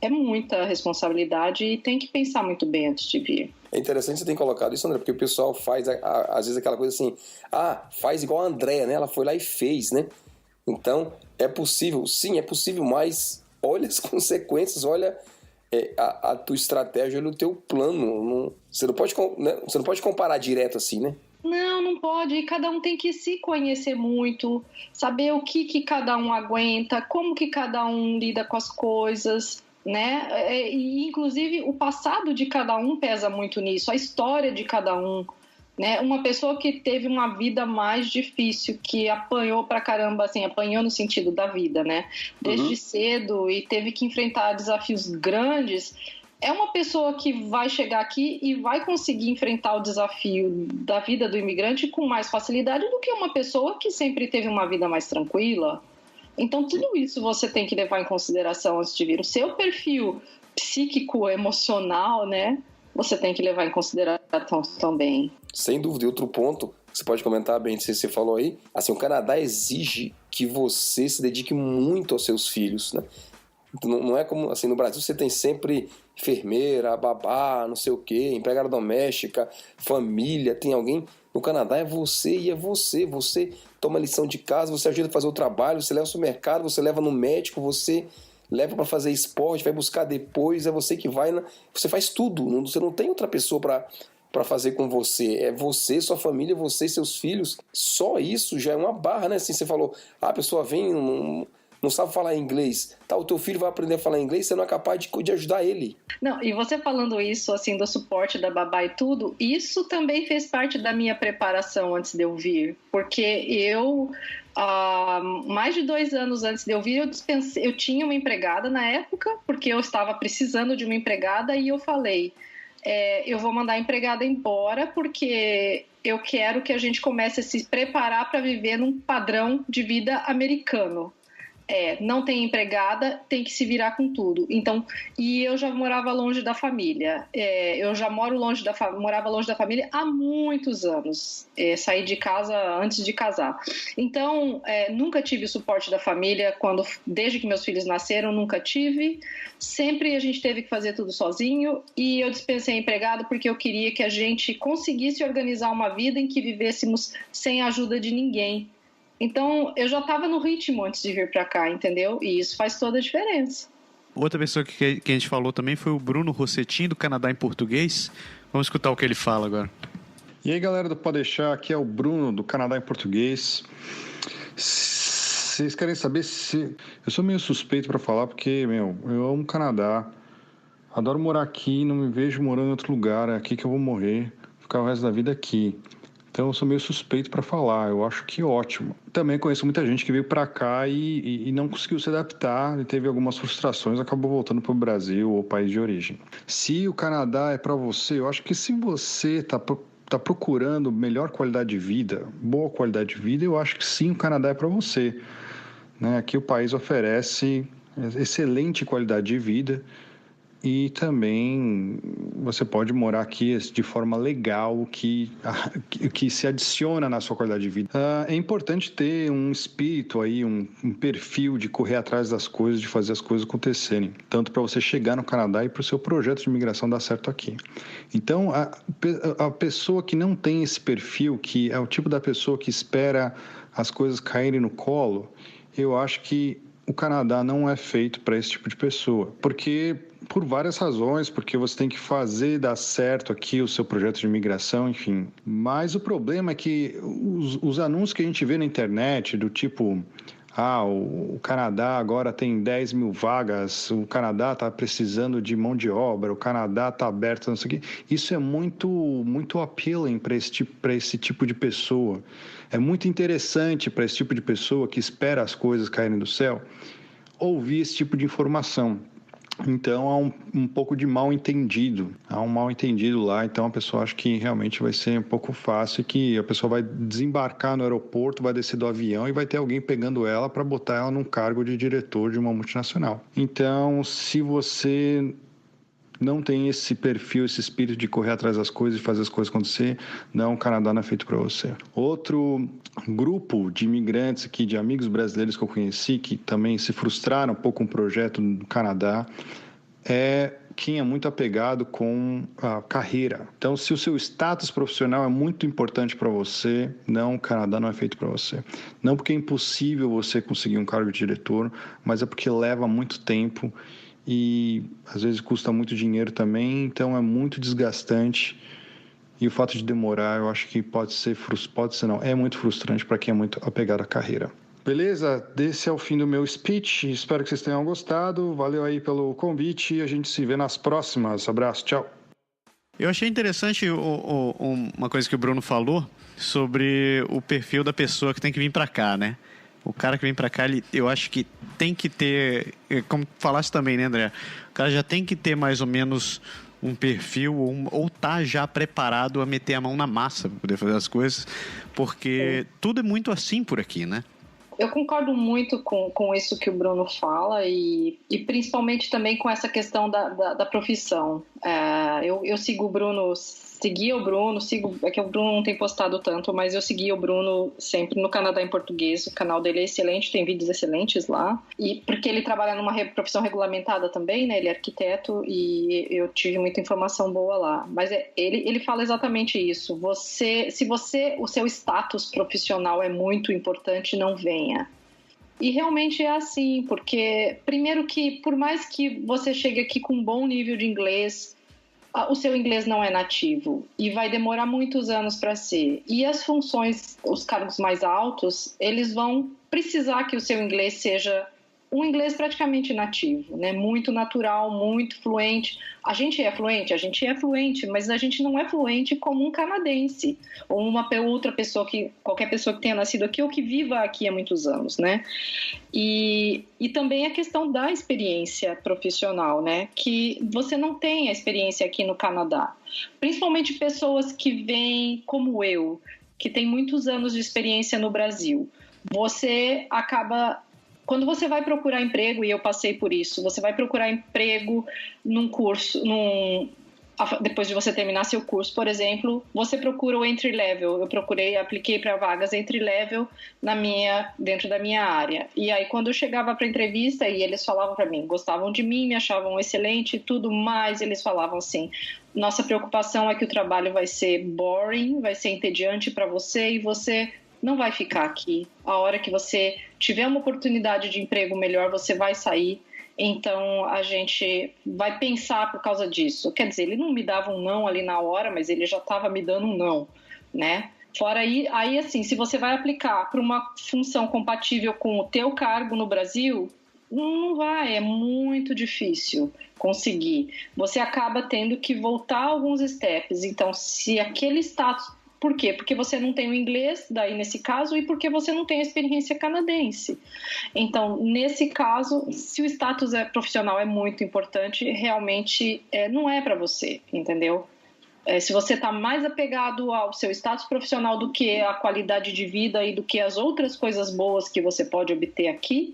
É muita responsabilidade e tem que pensar muito bem antes de vir. É interessante você ter colocado isso, André, porque o pessoal faz, às vezes, aquela coisa assim, faz igual a Andréa, né? Ela foi lá e fez, né? Então, é possível, sim, é possível, mas olha as consequências, olha a tua estratégia, olha o teu plano. Você não pode comparar direto assim, né? Não pode. E cada um tem que se conhecer muito, saber o que cada um aguenta, como que cada um lida com as coisas, né? E, inclusive, o passado de cada um pesa muito nisso, a história de cada um, né? Uma pessoa que teve uma vida mais difícil, que apanhou pra caramba, assim, apanhou no sentido da vida, né? Desde cedo e teve que enfrentar desafios grandes, é uma pessoa que vai chegar aqui e vai conseguir enfrentar o desafio da vida do imigrante com mais facilidade do que uma pessoa que sempre teve uma vida mais tranquila. Então, tudo isso você tem que levar em consideração antes de vir. O seu perfil psíquico, emocional, né? Você tem que levar em consideração também. Sem dúvida. E outro ponto, você pode comentar bem, se você falou aí, assim, o Canadá exige que você se dedique muito aos seus filhos, né? Não é como, assim, no Brasil você tem sempre enfermeira, babá, não sei o quê, empregada doméstica, família, tem alguém. No Canadá é você e é você. Você toma lição de casa, você ajuda a fazer o trabalho, você leva ao supermercado, você leva no médico, você leva para fazer esporte, vai buscar depois, é você que vai, você faz tudo, você não tem outra pessoa para fazer com você, é você, sua família, você e seus filhos. Só isso já é uma barra, né? Assim, você falou, a pessoa vem não sabe falar inglês, tá, o teu filho vai aprender a falar inglês, você não é capaz de ajudar ele. Não, e você falando isso, assim, do suporte da babá e tudo, isso também fez parte da minha preparação antes de eu vir, porque eu, mais de 2 anos antes de eu vir, eu tinha uma empregada na época, porque eu estava precisando de uma empregada, e eu falei, eu vou mandar a empregada embora, porque eu quero que a gente comece a se preparar para viver num padrão de vida americano. Não tem empregada, tem que se virar com tudo. Então, e eu já morava longe da família. Eu já morava longe da família há muitos anos. Saí de casa antes de casar. Então, nunca tive o suporte da família. Desde que meus filhos nasceram, nunca tive. Sempre a gente teve que fazer tudo sozinho. E eu dispensei empregado porque eu queria que a gente conseguisse organizar uma vida em que vivêssemos sem a ajuda de ninguém. Então, eu já estava no ritmo antes de vir para cá, entendeu? E isso faz toda a diferença. Outra pessoa que a gente falou também foi o Bruno Rossetin, do Canadá em Português. Vamos escutar o que ele fala agora. E aí, galera do Pode Deixar, aqui é o Bruno, do Canadá em Português. Vocês querem saber se... Eu sou meio suspeito para falar porque, eu amo o Canadá. Adoro morar aqui, não me vejo morando em outro lugar. É aqui que eu vou morrer, ficar o resto da vida aqui. Então eu sou meio suspeito para falar, eu acho que ótimo. Também conheço muita gente que veio para cá e não conseguiu se adaptar, e teve algumas frustrações, acabou voltando para o Brasil ou país de origem. Se o Canadá é para você, eu acho que se você está procurando melhor qualidade de vida, boa qualidade de vida, eu acho que sim, o Canadá é para você. Aqui o país oferece excelente qualidade de vida. E também você pode morar aqui de forma legal, que se adiciona na sua qualidade de vida. É importante ter um espírito aí, um perfil de correr atrás das coisas, de fazer as coisas acontecerem. Tanto para você chegar no Canadá e para o seu projeto de imigração dar certo aqui. Então, a pessoa que não tem esse perfil, que é o tipo da pessoa que espera as coisas caírem no colo, eu acho que o Canadá não é feito para esse tipo de pessoa. Por várias razões, porque você tem que fazer dar certo aqui o seu projeto de imigração, enfim. Mas o problema é que os anúncios que a gente vê na internet, do tipo, o Canadá agora tem 10 mil vagas, o Canadá está precisando de mão de obra, o Canadá está aberto, não sei o quê. Isso é muito appealing para esse tipo de pessoa. É muito interessante para esse tipo de pessoa que espera as coisas caírem do céu ouvir esse tipo de informação. Então, há um pouco de mal-entendido. Há um mal-entendido lá, então a pessoa acha que realmente vai ser um pouco fácil, que a pessoa vai desembarcar no aeroporto, vai descer do avião e vai ter alguém pegando ela para botar ela num cargo de diretor de uma multinacional. Então, se você não tem esse perfil, esse espírito de correr atrás das coisas e fazer as coisas acontecer, não, o Canadá não é feito para você. Outro grupo de imigrantes aqui, de amigos brasileiros que eu conheci, que também se frustraram um pouco com o projeto no Canadá, é quem é muito apegado com a carreira. Então, se o seu status profissional é muito importante para você, não, o Canadá não é feito para você. Não porque é impossível você conseguir um cargo de diretor, mas é porque leva muito tempo e às vezes custa muito dinheiro também, então é muito desgastante. E o fato de demorar, eu acho que é muito frustrante para quem é muito apegado à carreira. Beleza? Esse é o fim do meu speech. Espero que vocês tenham gostado. Valeu aí pelo convite e a gente se vê nas próximas. Abraço, tchau. Eu achei interessante uma coisa que o Bruno falou sobre o perfil da pessoa que tem que vir para cá, né? O cara que vem pra cá, eu acho que tem que ter, como falaste também, né, André? O cara já tem que ter mais ou menos um perfil ou tá já preparado a meter a mão na massa para poder fazer as coisas, porque tudo é muito assim por aqui, né? Eu concordo muito com isso que o Bruno fala e principalmente também com essa questão da profissão. Eu sigo o Bruno, é que o Bruno não tem postado tanto, mas eu segui o Bruno sempre no Canadá em Português. O canal dele é excelente, tem vídeos excelentes lá. E porque ele trabalha numa profissão regulamentada também, né? Ele é arquiteto e eu tive muita informação boa lá. Mas ele fala exatamente isso. O seu status profissional é muito importante, não venha. E realmente é assim, porque primeiro que por mais que você chegue aqui com um bom nível de inglês, o seu inglês não é nativo e vai demorar muitos anos para ser. E as funções, os cargos mais altos, eles vão precisar que o seu inglês seja um inglês praticamente nativo, né? Muito natural, muito fluente. A gente é fluente, mas a gente não é fluente como um canadense ou uma outra pessoa qualquer pessoa que tenha nascido aqui ou que viva aqui há muitos anos, né? E também a questão da experiência profissional, né? Que você não tem a experiência aqui no Canadá. Principalmente pessoas que vêm como eu, que tem muitos anos de experiência no Brasil. Você acaba... Quando você vai procurar emprego, e eu passei por isso, você vai procurar emprego num curso, depois de você terminar seu curso, por exemplo, você procura o entry level. Eu apliquei para vagas entry level dentro da minha área. E aí, quando eu chegava para entrevista e eles falavam para mim, gostavam de mim, me achavam excelente e tudo mais, eles falavam assim: nossa preocupação é que o trabalho vai ser boring, vai ser entediante para você e você não vai ficar aqui. A hora que você tiver uma oportunidade de emprego melhor, você vai sair. Então, a gente vai pensar por causa disso. Quer dizer, ele não me dava um não ali na hora, mas ele já estava me dando um não, né? Fora aí, assim, se você vai aplicar para uma função compatível com o teu cargo no Brasil, não vai, é muito difícil conseguir. Você acaba tendo que voltar alguns steps. Então, se aquele status... Por quê? Porque você não tem o inglês, daí nesse caso, e porque você não tem a experiência canadense. Então, nesse caso, se o status profissional é muito importante, realmente não é para você, entendeu? Se você está mais apegado ao seu status profissional do que a qualidade de vida e do que as outras coisas boas que você pode obter aqui,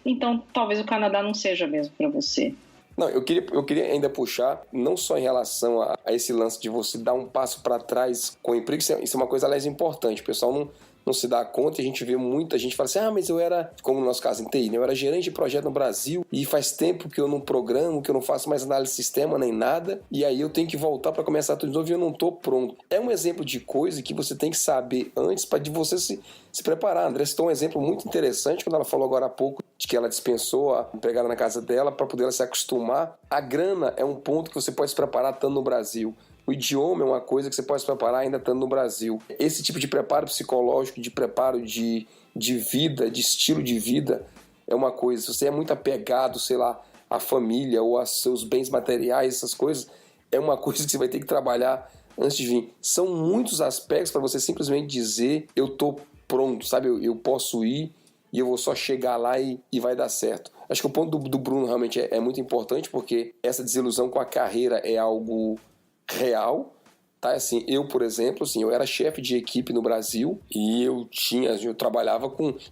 então talvez o Canadá não seja mesmo para você. Não, eu queria ainda puxar, não só em relação a esse lance de você dar um passo para trás com o emprego, isso é uma coisa, aliás, importante. O pessoal não se dá conta, e a gente vê muita gente fala assim: mas eu era, como no nosso caso em TI, né? Eu era gerente de projeto no Brasil e faz tempo que eu não programo, que eu não faço mais análise de sistema nem nada, e aí eu tenho que voltar para começar tudo de novo e eu não estou pronto. É um exemplo de coisa que você tem que saber antes para de você se preparar. A André citou um exemplo muito interessante quando ela falou agora há pouco de que ela dispensou a empregada na casa dela para poder ela se acostumar. A grana é um ponto que você pode se preparar estando no Brasil. O idioma é uma coisa que você pode se preparar ainda estando no Brasil. Esse tipo de preparo psicológico, de preparo de vida, de estilo de vida, é uma coisa. Se você é muito apegado, sei lá, à família ou aos seus bens materiais, essas coisas, é uma coisa que você vai ter que trabalhar antes de vir. São muitos aspectos para você simplesmente dizer: eu tô pronto, sabe? Eu posso ir e eu vou só chegar lá e vai dar certo. Acho que o ponto do Bruno realmente é muito importante, porque essa desilusão com a carreira é algo real, tá? Assim, eu, por exemplo, assim, eu era chefe de equipe no Brasil e eu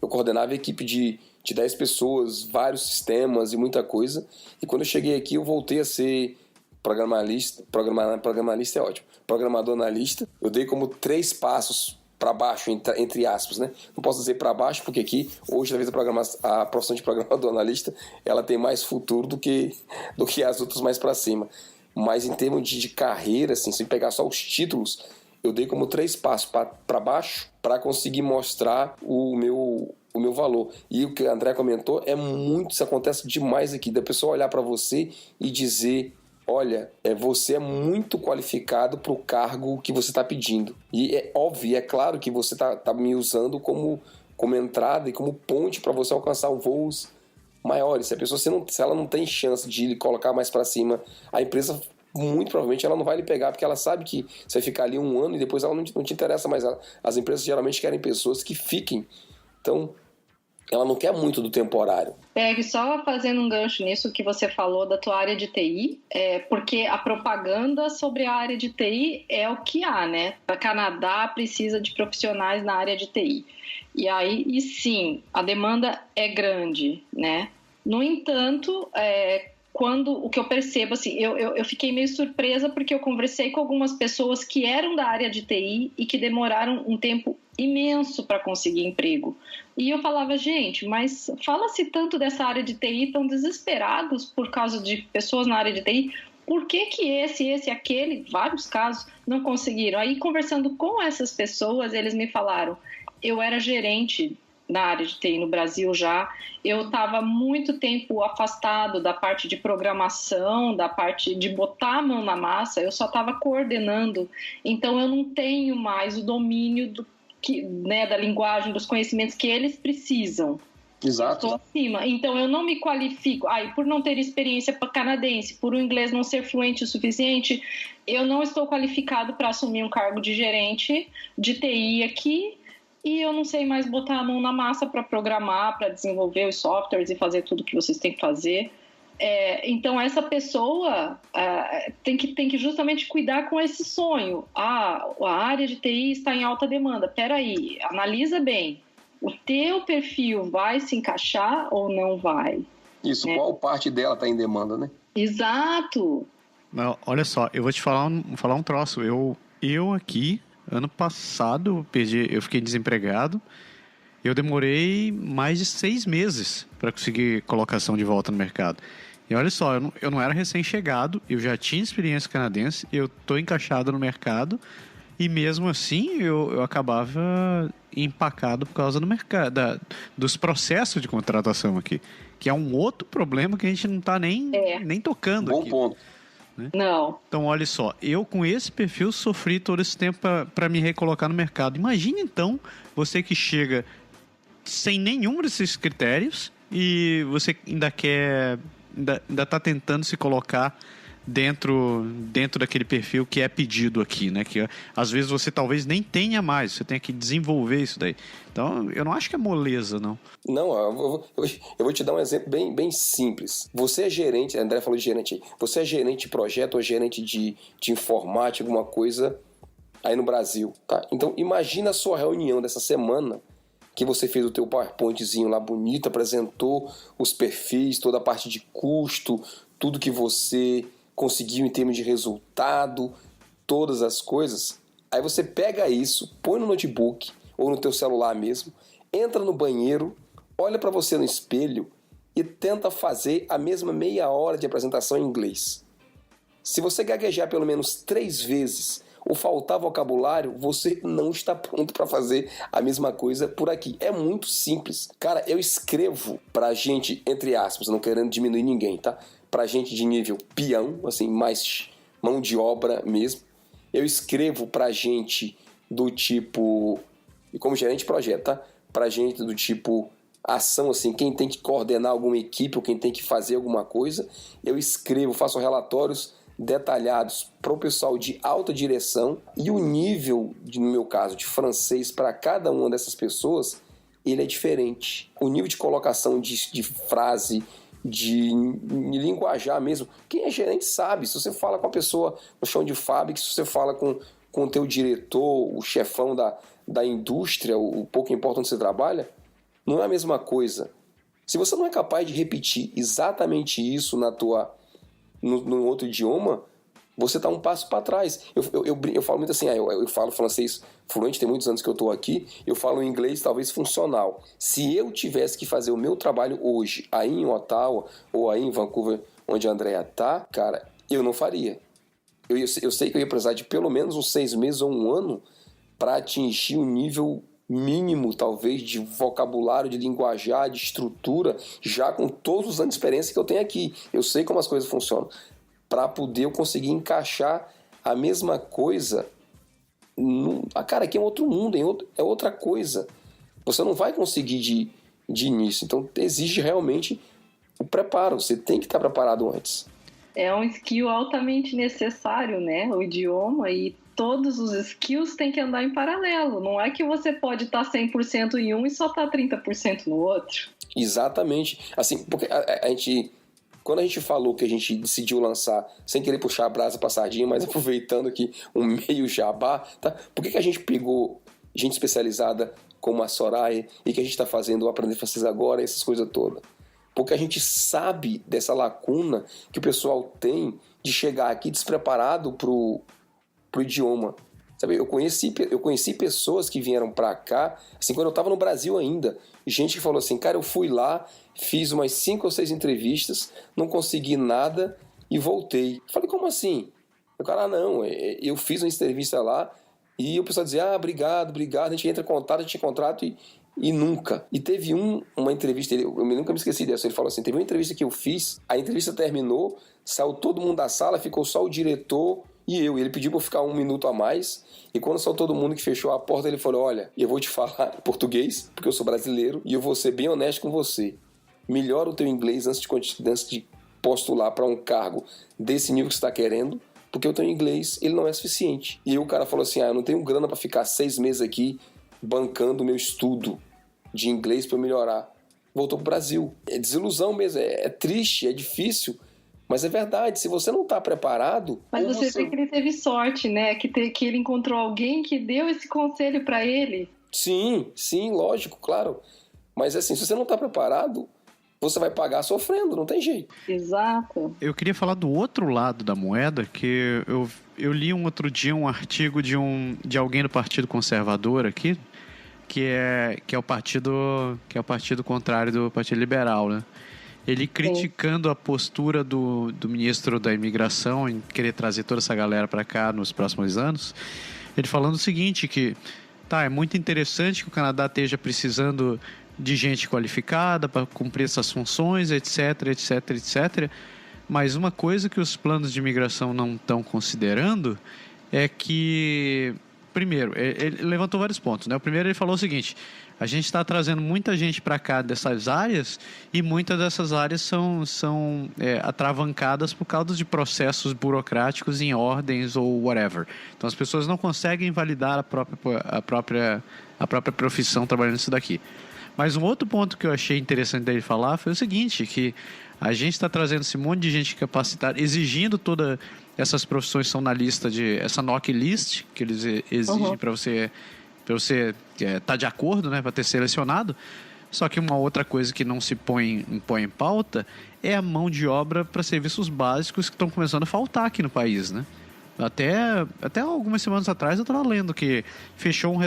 coordenava a equipe de 10 pessoas, vários sistemas e muita coisa. E quando eu cheguei aqui, eu voltei a ser programalista é ótimo, programador analista. Eu dei como 3 passos para baixo, entre aspas, né? Não posso dizer para baixo, porque aqui, hoje, talvez a profissão de programador analista, ela tem mais futuro do que as outras mais para cima. Mas em termos de carreira, assim, se pegar só os títulos, eu dei como 3 passos para baixo para conseguir mostrar o meu valor. E o que a André comentou, isso acontece demais aqui, da pessoa olhar para você e dizer: olha, você é muito qualificado para o cargo que você está pedindo. E é óbvio, é claro que você tá me usando como entrada e como ponte para você alcançar voos maiores. Se ela não tem chance de lhe colocar mais para cima, a empresa, muito provavelmente, ela não vai lhe pegar, porque ela sabe que você vai ficar ali 1 ano e depois ela não te interessa mais. As empresas geralmente querem pessoas que fiquem. Então, ela não quer muito do temporário. Pegue, só fazendo um gancho nisso que você falou da tua área de TI, porque a propaganda sobre a área de TI é o que há, né? O Canadá precisa de profissionais na área de TI. E sim, a demanda é grande, né? No entanto, o que eu percebo, assim, eu fiquei meio surpresa porque eu conversei com algumas pessoas que eram da área de TI e que demoraram um tempo imenso para conseguir emprego. E eu falava: gente, mas fala-se tanto dessa área de TI, tão desesperados por causa de pessoas na área de TI, por que esse, aquele, vários casos, não conseguiram? Aí, conversando com essas pessoas, eles me falaram: eu era gerente na área de TI no Brasil já, eu estava muito tempo afastado da parte de programação, da parte de botar a mão na massa, eu só estava coordenando, então eu não tenho mais o domínio da linguagem, dos conhecimentos que eles precisam. Exato. Estou acima. Então, eu não me qualifico. Por não ter experiência canadense, por o inglês não ser fluente o suficiente, eu não estou qualificado para assumir um cargo de gerente de TI aqui, e eu não sei mais botar a mão na massa para programar, para desenvolver os softwares e fazer tudo que vocês têm que fazer. Então, essa pessoa tem que justamente cuidar com esse sonho. A área de TI está em alta demanda. Peraí, analisa bem. O teu perfil vai se encaixar ou não vai? Isso, qual parte dela está em demanda, né? Exato. Não, olha só, eu vou te falar um troço. Eu aqui, ano passado, eu fiquei desempregado. Eu demorei mais de 6 meses para conseguir colocação de volta no mercado. E olha só, eu não era recém-chegado, eu já tinha experiência canadense, eu estou encaixado no mercado. E mesmo assim, eu acabava empacado por causa do mercado, dos processos de contratação aqui. Que é um outro problema que a gente não está nem tocando aqui. Bom ponto. Né? Não. Então, olha só, eu com esse perfil sofri todo esse tempo para me recolocar no mercado. Imagina, então, você que chega sem nenhum desses critérios e você ainda está tentando se colocar dentro daquele perfil que é pedido aqui, né? Que às vezes você talvez nem tenha mais, você tem que desenvolver isso daí. Então, eu não acho que é moleza, não. Não, eu vou te dar um exemplo bem simples. Você é gerente, a André falou de gerente aí, você é gerente de projeto ou gerente de informática, alguma coisa aí no Brasil, tá? Então, imagina a sua reunião dessa semana, que você fez o teu PowerPointzinho lá bonito, apresentou os perfis, toda a parte de custo, tudo que você conseguiu em termos de resultado, todas as coisas. Aí você pega isso, põe no notebook ou no teu celular mesmo, entra no banheiro, olha para você no espelho e tenta fazer a mesma meia hora de apresentação em inglês. Se você gaguejar pelo menos 3 vezes ou faltar vocabulário, você não está pronto para fazer a mesma coisa por aqui. É muito simples. Cara, eu escrevo pra gente, entre aspas, não querendo diminuir ninguém, tá? Pra gente de nível peão, assim, mais mão de obra mesmo. Eu escrevo pra gente do tipo, e como gerente de projeto, tá? Pra gente do tipo ação, assim, quem tem que coordenar alguma equipe ou quem tem que fazer alguma coisa. Eu escrevo, faço relatórios detalhados para o pessoal de alta direção, e o nível, no meu caso, de francês para cada uma dessas pessoas, ele é diferente. O nível de colocação de frase, de linguajar mesmo, quem é gerente sabe. Se você fala com a pessoa no chão de fábrica, se você fala com o teu diretor, o chefão da indústria, o pouco importa onde você trabalha, não é a mesma coisa. Se você não é capaz de repetir exatamente isso no outro idioma, você está um passo para trás. Eu falo muito assim, eu falo francês fluente, tem muitos anos que eu estou aqui, eu falo inglês talvez funcional. Se eu tivesse que fazer o meu trabalho hoje, aí em Ottawa ou aí em Vancouver, onde a Andrea está, cara, eu não faria. Eu sei que eu ia precisar de pelo menos uns 6 meses ou um ano para atingir um nível mínimo, talvez, de vocabulário, de linguajar, de estrutura, já com todos os anos de experiência que eu tenho aqui. Eu sei como as coisas funcionam. Para poder eu conseguir encaixar a mesma coisa. Cara, aqui é outro mundo, é outra coisa. Você não vai conseguir de início. Então, exige realmente o preparo. Você tem que estar preparado antes. É um skill altamente necessário, né? O idioma, e todos os skills têm que andar em paralelo. Não é que você pode estar 100% em um e só estar 30% no outro. Exatamente. Assim, porque quando a gente falou que a gente decidiu lançar, sem querer puxar a brasa pra sardinha, mas aproveitando aqui um meio jabá, tá? Por que a gente pegou gente especializada como a Soraya e que a gente está fazendo o Aprender Francês Agora, essas coisas todas? Porque a gente sabe dessa lacuna que o pessoal tem de chegar aqui despreparado pro idioma. Sabe, eu conheci pessoas que vieram para cá, assim, quando eu estava no Brasil ainda, gente que falou assim, cara, eu fui lá, fiz umas 5 ou 6 entrevistas, não consegui nada e voltei. Falei, como assim? O cara, não, eu fiz uma entrevista lá e o pessoal dizia, obrigado, a gente entra em contato, a gente tinha contrato e nunca. E teve uma entrevista, eu nunca me esqueci dessa, ele falou assim, teve uma entrevista que eu fiz, a entrevista terminou, saiu todo mundo da sala, ficou só o diretor Ele pediu para eu ficar 1 minuto a mais, e quando só todo mundo que fechou a porta, ele falou, olha, eu vou te falar em português, porque eu sou brasileiro, e eu vou ser bem honesto com você. Melhora o teu inglês antes de postular para um cargo desse nível que você está querendo, porque o teu inglês, ele não é suficiente. E aí o cara falou assim, eu não tenho grana para ficar 6 meses aqui bancando o meu estudo de inglês para melhorar. Voltou pro Brasil. É desilusão mesmo, é triste, é difícil, mas é verdade. Se você não está preparado... Mas você vê que ele teve sorte, né? Que ele encontrou alguém que deu esse conselho para ele. Sim, lógico, claro. Mas assim, se você não está preparado, você vai pagar sofrendo, não tem jeito. Exato. Eu queria falar do outro lado da moeda, que eu li um outro dia um artigo de alguém do Partido Conservador aqui, que é o partido contrário do Partido Liberal, né? Ele criticando a postura do ministro da Imigração em querer trazer toda essa galera para cá nos próximos anos. Ele falando o seguinte, que é muito interessante que o Canadá esteja precisando de gente qualificada para cumprir essas funções, etc, etc, etc. Mas uma coisa que os planos de imigração não estão considerando é que... Primeiro, ele levantou vários pontos, né? O primeiro, ele falou o seguinte: a gente está trazendo muita gente para cá dessas áreas e muitas dessas áreas são atravancadas por causa de processos burocráticos em ordens ou whatever. Então, as pessoas não conseguem validar a própria profissão trabalhando isso daqui. Mas um outro ponto que eu achei interessante dele falar foi o seguinte, que a gente está trazendo esse monte de gente capacitada, exigindo todas essas profissões que são na lista essa NOC list, que eles exigem para você estar de acordo, né, para ter selecionado. Só que uma outra coisa que não se põe em pauta é a mão de obra para serviços básicos que estão começando a faltar aqui no país, né? Até algumas semanas atrás eu estava lendo que fecharam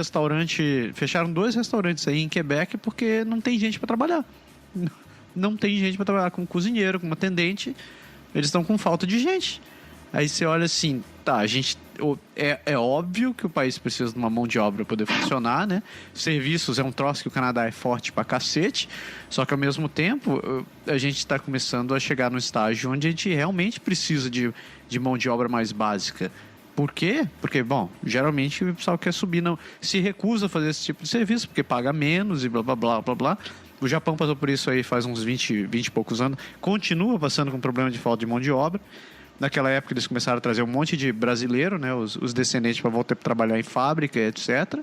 2 restaurantes aí em Quebec porque não tem gente para trabalhar. Não tem gente para trabalhar como cozinheiro, como atendente. Eles estão com falta de gente. Aí você olha assim, é óbvio que o país precisa de uma mão de obra para poder funcionar, né? Serviços é um troço que o Canadá é forte pra cacete, só que ao mesmo tempo a gente está começando a chegar no estágio onde a gente realmente precisa de mão de obra mais básica. Por quê? Porque, geralmente o pessoal quer subir, se recusa a fazer esse tipo de serviço, porque paga menos e blá, blá, blá, blá, blá. O Japão passou por isso aí faz uns 20 e poucos anos, continua passando com problema de falta de mão de obra. Naquela época eles começaram a trazer um monte de brasileiro, né, os descendentes para voltar a trabalhar em fábrica, etc.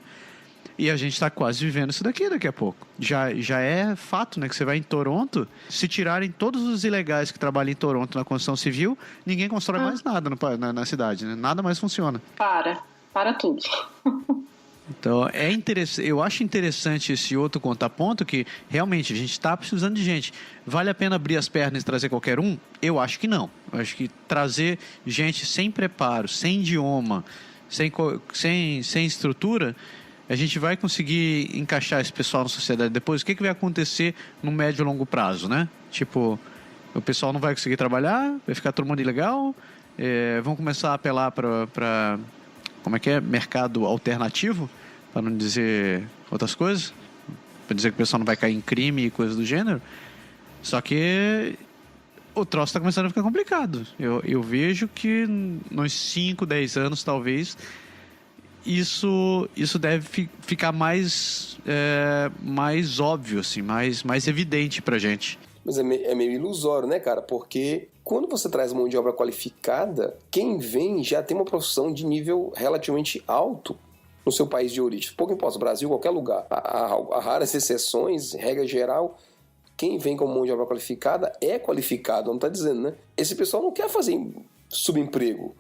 E a gente está quase vivendo isso daqui a pouco. Já é fato, né, que você vai em Toronto, se tirarem todos os ilegais que trabalham em Toronto na construção civil, ninguém constrói mais nada na cidade, né? Nada mais funciona. Para tudo. Então, eu acho interessante esse outro contraponto que realmente a gente está precisando de gente. Vale a pena abrir as pernas e trazer qualquer um? Eu acho que não. Eu acho que trazer gente sem preparo, sem idioma, sem estrutura, a gente vai conseguir encaixar esse pessoal na sociedade. Depois, o que vai acontecer no médio e longo prazo, né? Tipo, o pessoal não vai conseguir trabalhar, vai ficar todo mundo ilegal, vão começar a apelar para como é que é? Mercado alternativo, para não dizer outras coisas, para dizer que o pessoal não vai cair em crime e coisas do gênero. Só que o troço está começando a ficar complicado. Eu vejo que nos 5, 10 anos, talvez, isso deve ficar mais óbvio, assim, mais evidente para a gente. Mas é meio ilusório, né, cara? Porque quando você traz mão de obra qualificada, quem vem já tem uma profissão de nível relativamente alto no seu país de origem. Pouco importa, Brasil, qualquer lugar. Há raras exceções, regra geral, quem vem com mão de obra qualificada é qualificado, não está dizendo, né? Esse pessoal não quer fazer subemprego.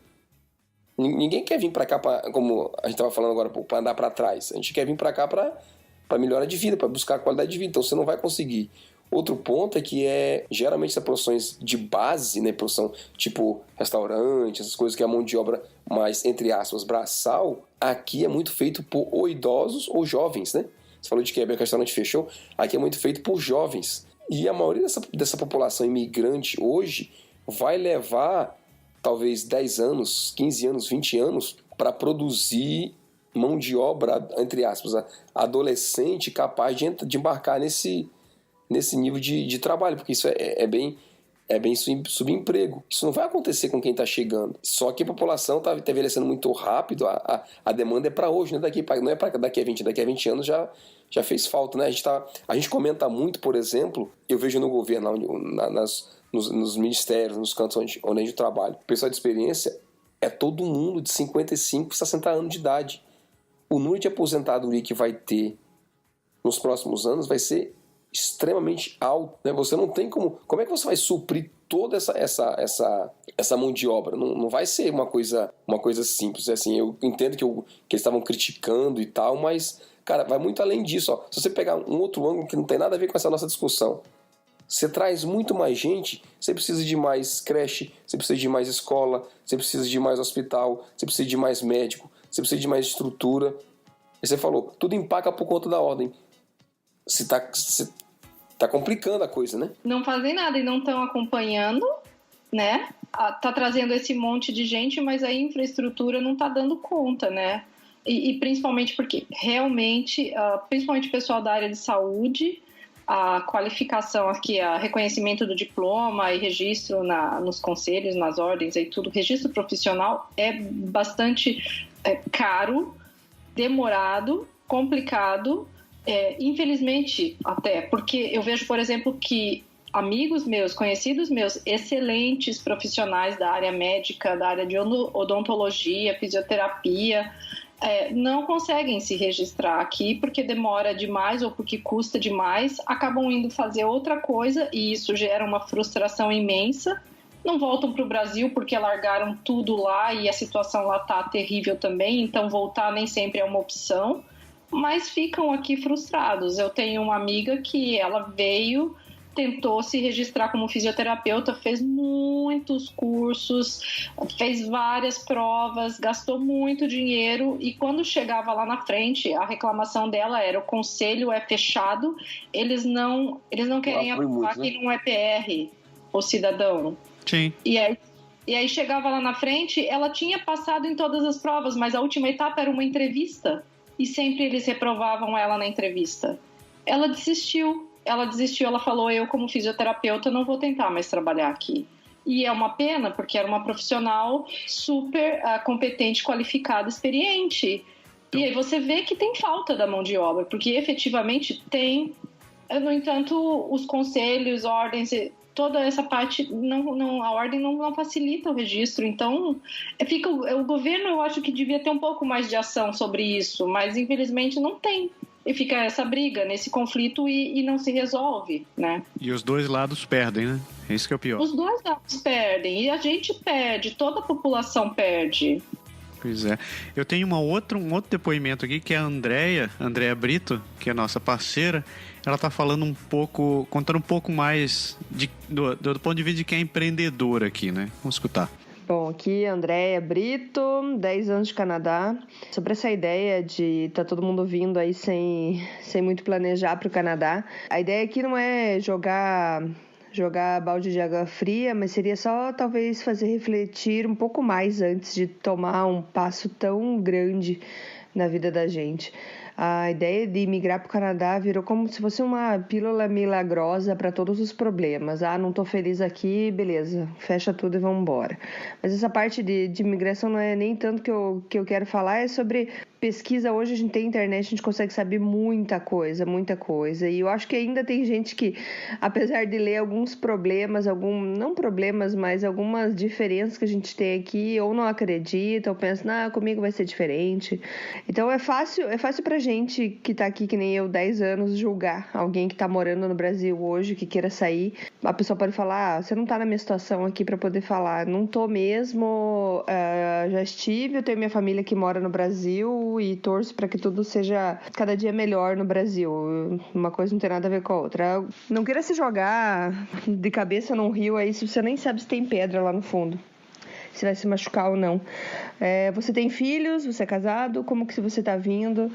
Ninguém quer vir para cá, como a gente estava falando agora, para andar para trás. A gente quer vir para cá para melhorar de vida, para buscar qualidade de vida. Então você não vai conseguir. Outro ponto é que geralmente essas profissões de base, né, profissão tipo restaurante, essas coisas que é a mão de obra mais, entre aspas, braçal, aqui é muito feito por ou idosos ou jovens, né? Você falou de que o restaurante fechou, aqui é muito feito por jovens. E a maioria dessa população imigrante hoje vai levar talvez 10 anos, 15 anos, 20 anos para produzir mão de obra, entre aspas, adolescente capaz de embarcar nesse nível de trabalho, porque isso é é bem subemprego. Isso não vai acontecer com quem está chegando. Só que a população está envelhecendo muito rápido, a demanda é para hoje, não é para daqui a 20 anos já fez falta, né? A gente comenta muito, por exemplo, eu vejo no governo, nos ministérios, nos cantos onde eu trabalho, o pessoal de experiência é todo mundo de 55, 60 anos de idade. O número de aposentadoria que vai ter nos próximos anos vai ser extremamente alto, né? Você não tem como é que você vai suprir toda essa mão de obra? Não vai ser uma coisa simples, assim. Eu entendo que eles estavam criticando e tal, mas, cara, vai muito além disso, ó. Se você pegar um outro ângulo que não tem nada a ver com essa nossa discussão, você traz muito mais gente, você precisa de mais creche, você precisa de mais escola, você precisa de mais hospital, você precisa de mais médico, você precisa de mais estrutura. E você falou, tudo empaca por conta da ordem. Você tá complicando a coisa, né? Não fazem nada e não estão acompanhando, né? Tá trazendo esse monte de gente, mas a infraestrutura não tá dando conta, né? E principalmente porque realmente, principalmente o pessoal da área de saúde, a qualificação aqui, a reconhecimento do diploma e registro nos conselhos, nas ordens e tudo, registro profissional é bastante caro, demorado, complicado. Infelizmente, até, porque eu vejo, por exemplo, que amigos meus, conhecidos meus, excelentes profissionais da área médica, da área de odontologia, fisioterapia, não conseguem se registrar aqui porque demora demais ou porque custa demais, acabam indo fazer outra coisa e isso gera uma frustração imensa. Não voltam para o Brasil porque largaram tudo lá e a situação lá está terrível também, então voltar nem sempre é uma opção. Mas ficam aqui frustrados. Eu tenho uma amiga que ela veio, tentou se registrar como fisioterapeuta, fez muitos cursos, fez várias provas, gastou muito dinheiro e quando chegava lá na frente, a reclamação dela era: o conselho é fechado, eles não querem aprovar que não é PR, o cidadão. Sim. E aí chegava lá na frente, ela tinha passado em todas as provas, mas a última etapa era uma entrevista. E sempre eles reprovavam ela na entrevista. Ela desistiu, ela falou: eu como fisioterapeuta não vou tentar mais trabalhar aqui. E é uma pena, porque era uma profissional super competente, qualificada, experiente. E aí você vê que tem falta da mão de obra, porque efetivamente tem. No entanto, os conselhos, ordens, toda essa parte, a ordem não facilita o registro. Então, o governo, eu acho que devia ter um pouco mais de ação sobre isso, mas infelizmente não tem. E fica essa briga, nesse conflito e não se resolve, né? E os dois lados perdem, né? Isso que é o pior. Os dois lados perdem, e a gente perde, toda a população perde. Pois é. Eu tenho um outro depoimento aqui, que é a Andrea Brito, que é nossa parceira. Ela está falando contando um pouco mais do ponto de vista de quem é empreendedora aqui, né? Vamos escutar. Bom, aqui Andrea Brito, 10 anos de Canadá. Sobre essa ideia de tá todo mundo vindo aí sem muito planejar para o Canadá. A ideia aqui não é jogar balde de água fria, mas seria só talvez fazer refletir um pouco mais antes de tomar um passo tão grande na vida da gente. A ideia de migrar para o Canadá virou como se fosse uma pílula milagrosa para todos os problemas. Não estou feliz aqui, beleza, fecha tudo e vamos embora. Mas essa parte de imigração não é nem tanto que eu quero falar, é sobre pesquisa. Hoje a gente tem internet, a gente consegue saber muita coisa. E eu acho que ainda tem gente que, apesar de ler alguns problemas, não problemas, mas algumas diferenças que a gente tem aqui, ou não acredita, ou pensa, comigo vai ser diferente. Então é fácil pra gente que tá aqui, que nem eu, 10 anos, julgar alguém que tá morando no Brasil hoje, que queira sair. A pessoa pode falar: você não tá na minha situação aqui pra poder falar. Não tô mesmo, já estive, eu tenho minha família que mora no Brasil e torço pra que tudo seja cada dia melhor no Brasil. Uma coisa não tem nada a ver com a outra. Não queira se jogar de cabeça num rio aí se você nem sabe se tem pedra lá no fundo, se vai se machucar ou não. Você tem filhos, você é casado, como que você está vindo?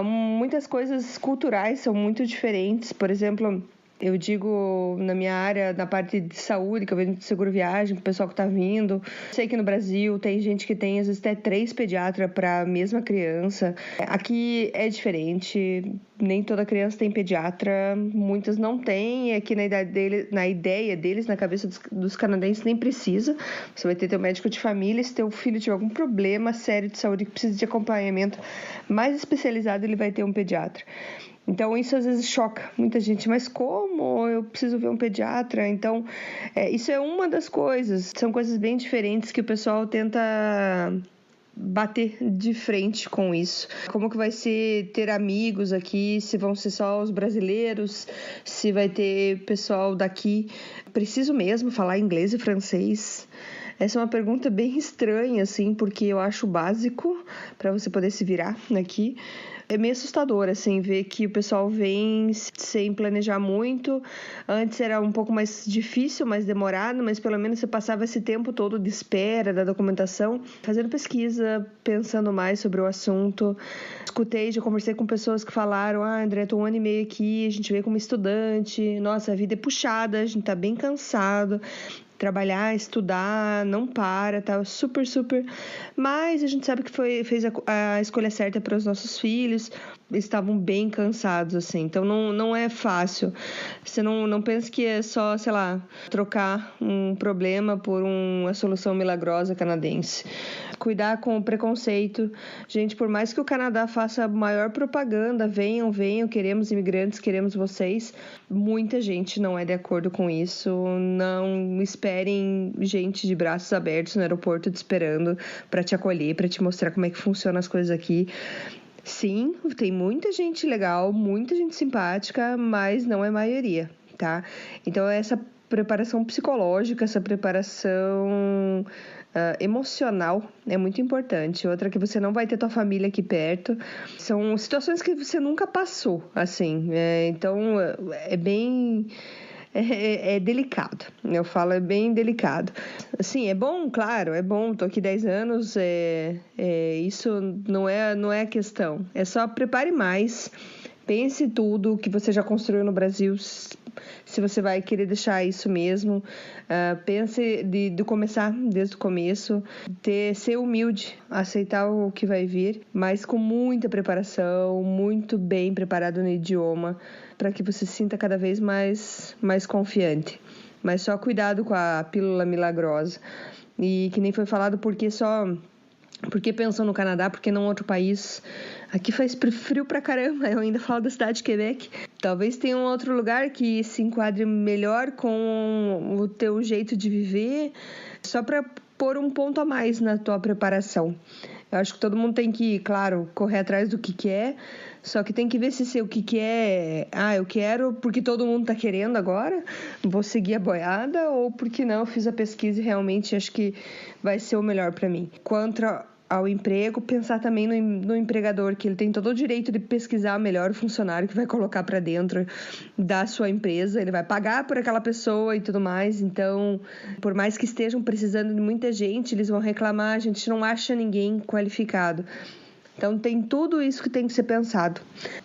Muitas coisas culturais são muito diferentes. Por exemplo, Eu digo na minha área, na parte de saúde, que eu vejo de seguro viagem, pro pessoal que tá vindo. Sei que no Brasil tem gente que tem, às vezes, até 3 pediatras para a mesma criança. Aqui é diferente, nem toda criança tem pediatra, muitas não têm, e aqui na ideia deles, na cabeça dos canadenses, nem precisa. Você vai ter teu médico de família, se teu filho tiver algum problema sério de saúde que precisa de acompanhamento mais especializado, ele vai ter um pediatra. Então, isso às vezes choca muita gente. Mas como? Eu preciso ver um pediatra? Então, isso é uma das coisas. São coisas bem diferentes que o pessoal tenta bater de frente com isso. Como que vai ser ter amigos aqui? Se vão ser só os brasileiros? Se vai ter pessoal daqui? Preciso mesmo falar inglês e francês? Essa é uma pergunta bem estranha, assim, porque eu acho básico para você poder se virar aqui. É meio assustador, assim, ver que o pessoal vem sem planejar muito. Antes era um pouco mais difícil, mais demorado, mas pelo menos você passava esse tempo todo de espera da documentação, fazendo pesquisa, pensando mais sobre o assunto. Já conversei com pessoas que falaram: André, tô 1 ano e meio aqui, a gente veio como estudante, nossa, a vida é puxada, a gente tá bem cansado. Trabalhar, estudar, não para, tá super, super. Mas a gente sabe que fez a escolha certa para os nossos filhos. Eles estavam bem cansados, assim. Então, não é fácil. Você não pensa que é só, sei lá, trocar um problema por uma solução milagrosa canadense. Cuidar com o preconceito. Gente, por mais que o Canadá faça a maior propaganda, venham, queremos imigrantes, queremos vocês, muita gente não é de acordo com isso. Não esperem gente de braços abertos no aeroporto te esperando para te acolher, para te mostrar como é que funcionam as coisas aqui. Sim, tem muita gente legal, muita gente simpática, mas não é a maioria, tá? Então, essa preparação psicológica, essa preparação emocional é muito importante. Outra que você não vai ter tua família aqui perto. São situações que você nunca passou, assim. Então, é bem... É delicado, eu falo, é bem delicado. Assim, é bom, claro, é bom, tô aqui 10 anos, isso não é a questão. É só prepare mais, pense tudo que você já construiu no Brasil, se você vai querer deixar isso mesmo. Pense de começar desde o começo, ser humilde, aceitar o que vai vir, mas com muita preparação, muito bem preparado no idioma, para que você se sinta cada vez mais confiante. Mas só cuidado com a pílula milagrosa. E que nem foi falado, por que pensam no Canadá, por que não outro país? Aqui faz frio pra caramba, eu ainda falo da cidade de Quebec. Talvez tenha um outro lugar que se enquadre melhor com o teu jeito de viver, só para pôr um ponto a mais na tua preparação. Eu acho que todo mundo tem que, claro, correr atrás do que quer, só que tem que ver se o que quer eu quero porque todo mundo tá querendo agora, vou seguir a boiada, ou porque não, eu fiz a pesquisa e realmente acho que vai ser o melhor para mim. Quanto ao emprego, pensar também no empregador, que ele tem todo o direito de pesquisar melhor o funcionário que vai colocar para dentro da sua empresa, ele vai pagar por aquela pessoa e tudo mais. Então, por mais que estejam precisando de muita gente, eles vão reclamar, a gente não acha ninguém qualificado. Então, tem tudo isso que tem que ser pensado.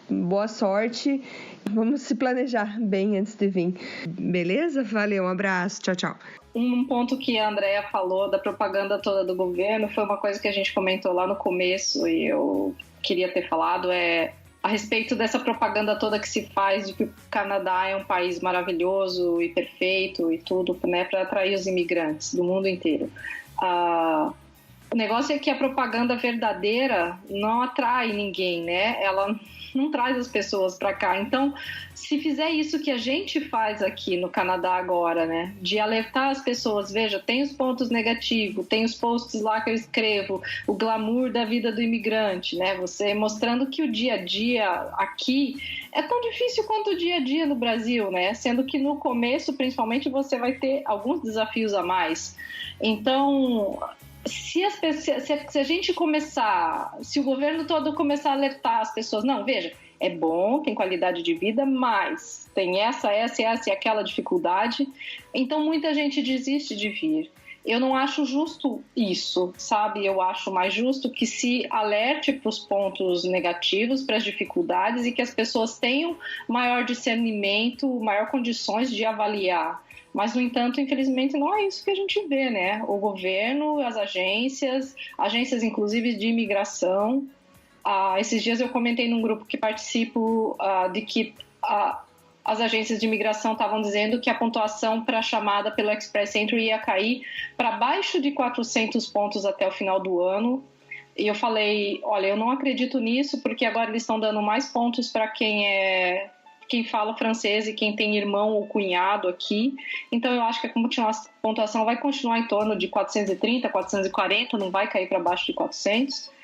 Boa sorte, vamos se planejar bem antes de vir. Beleza? Valeu, um abraço, tchau, tchau. Um ponto que a Andrea falou da propaganda toda do governo foi uma coisa que a gente comentou lá no começo e eu queria ter falado, a respeito dessa propaganda toda que se faz de que o Canadá é um país maravilhoso e perfeito e tudo, né, para atrair os imigrantes do mundo inteiro. O negócio é que a propaganda verdadeira não atrai ninguém, né? Ela não traz as pessoas para cá. Então, se fizer isso que a gente faz aqui no Canadá agora, né? De alertar as pessoas, veja, tem os pontos negativos, tem os posts lá que eu escrevo, o glamour da vida do imigrante, né? Você mostrando que o dia a dia aqui é tão difícil quanto o dia a dia no Brasil, né? Sendo que no começo, principalmente, você vai ter alguns desafios a mais. Então, se a gente começar, se o governo todo começar a alertar as pessoas, não, veja, é bom, tem qualidade de vida, mas tem essa e aquela dificuldade, então muita gente desiste de vir. eu não acho justo isso, sabe? Eu acho mais justo que se alerte para os pontos negativos, para as dificuldades e que as pessoas tenham maior discernimento, maior condições de avaliar. Mas, no entanto, infelizmente, não é isso que a gente vê, né? O governo, as agências inclusive de imigração. Esses dias eu comentei num grupo que participo de que as agências de imigração estavam dizendo que a pontuação para a chamada pelo Express Entry ia cair para baixo de 400 pontos até o final do ano. E eu falei, olha, eu não acredito nisso, porque agora eles estão dando mais pontos para quem fala francês e quem tem irmão ou cunhado aqui. Então eu acho que a pontuação vai continuar em torno de 430, 440, não vai cair para baixo de 400.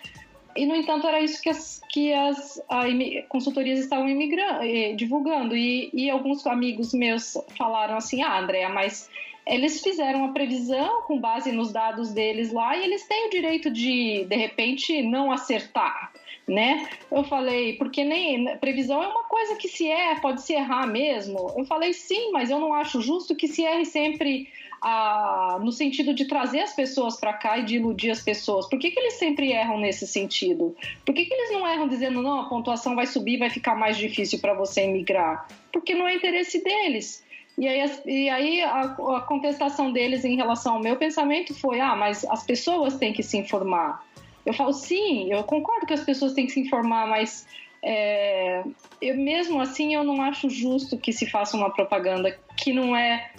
E, no entanto, era isso que as consultorias estavam divulgando. E alguns amigos meus falaram assim, Andréa, mas eles fizeram a previsão com base nos dados deles lá e eles têm o direito de repente, não acertar, né? Eu falei, porque previsão é uma coisa que pode se errar mesmo. Eu falei, sim, mas eu não acho justo que se erre sempre no sentido de trazer as pessoas para cá e de iludir as pessoas. Por que eles sempre erram nesse sentido? Por que eles não erram dizendo, não, a pontuação vai subir, vai ficar mais difícil para você emigrar? Porque não é interesse deles. E aí a contestação deles em relação ao meu pensamento foi, mas as pessoas têm que se informar. Eu falo, sim, eu concordo que as pessoas têm que se informar, mas mesmo assim eu não acho justo que se faça uma propaganda que não é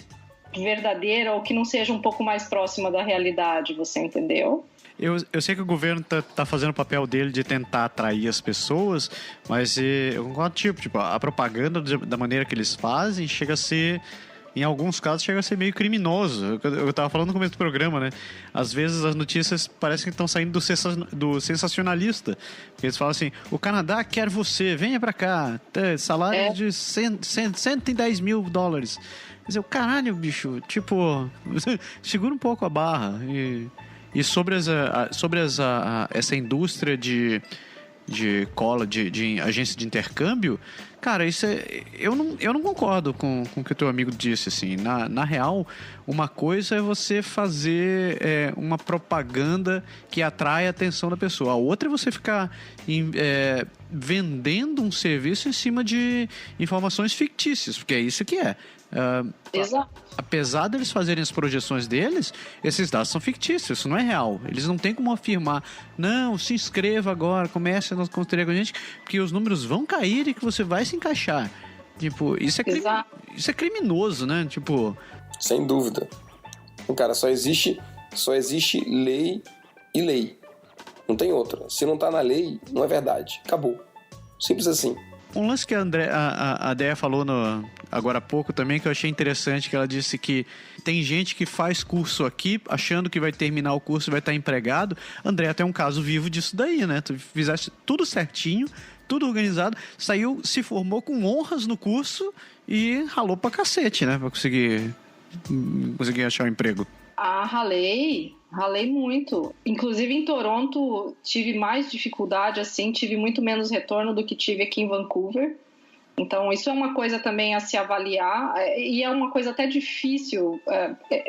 verdadeira ou que não seja um pouco mais próxima da realidade, você entendeu? Eu sei que o governo tá fazendo o papel dele de tentar atrair as pessoas, mas eu concordo, tipo, a propaganda da maneira que eles fazem chega a ser, em alguns casos, chega a ser meio criminoso. Eu tava falando no começo do programa, né? Às vezes as notícias parecem que estão saindo do sensacionalista. Porque eles falam assim, o Canadá quer você, venha pra cá, salário de $110 mil. Mas caralho, bicho, tipo, segura um pouco a barra. E sobre essa indústria de cola, de agência de intercâmbio, cara, isso eu não concordo com o que o teu amigo disse, assim. Na real, uma coisa é você fazer uma propaganda que atrai a atenção da pessoa. A outra é você ficar vendendo um serviço em cima de informações fictícias, porque é isso que é. Exato. Apesar deles fazerem as projeções deles, esses dados são fictícios, isso não é real. Eles não têm como afirmar, não, se inscreva agora, comece a consultoria com a gente, porque os números vão cair e que você vai se encaixar. Tipo, isso é criminoso, né? Tipo... Sem dúvida. Cara, só existe lei e lei. Não tem outra. Se não tá na lei, não é verdade. Acabou. Simples assim. Um lance que a Déia falou agora há pouco também, que eu achei interessante, que ela disse que tem gente que faz curso aqui, achando que vai terminar o curso e vai estar empregado. Andréa tem um caso vivo disso daí, né? Tu fizeste tudo certinho, tudo organizado, se formou com honras no curso e ralou pra cacete, né? Pra conseguir achar um emprego. Ralei muito. Inclusive em Toronto tive mais dificuldade, assim, tive muito menos retorno do que tive aqui em Vancouver. Então isso é uma coisa também a se avaliar e é uma coisa até difícil.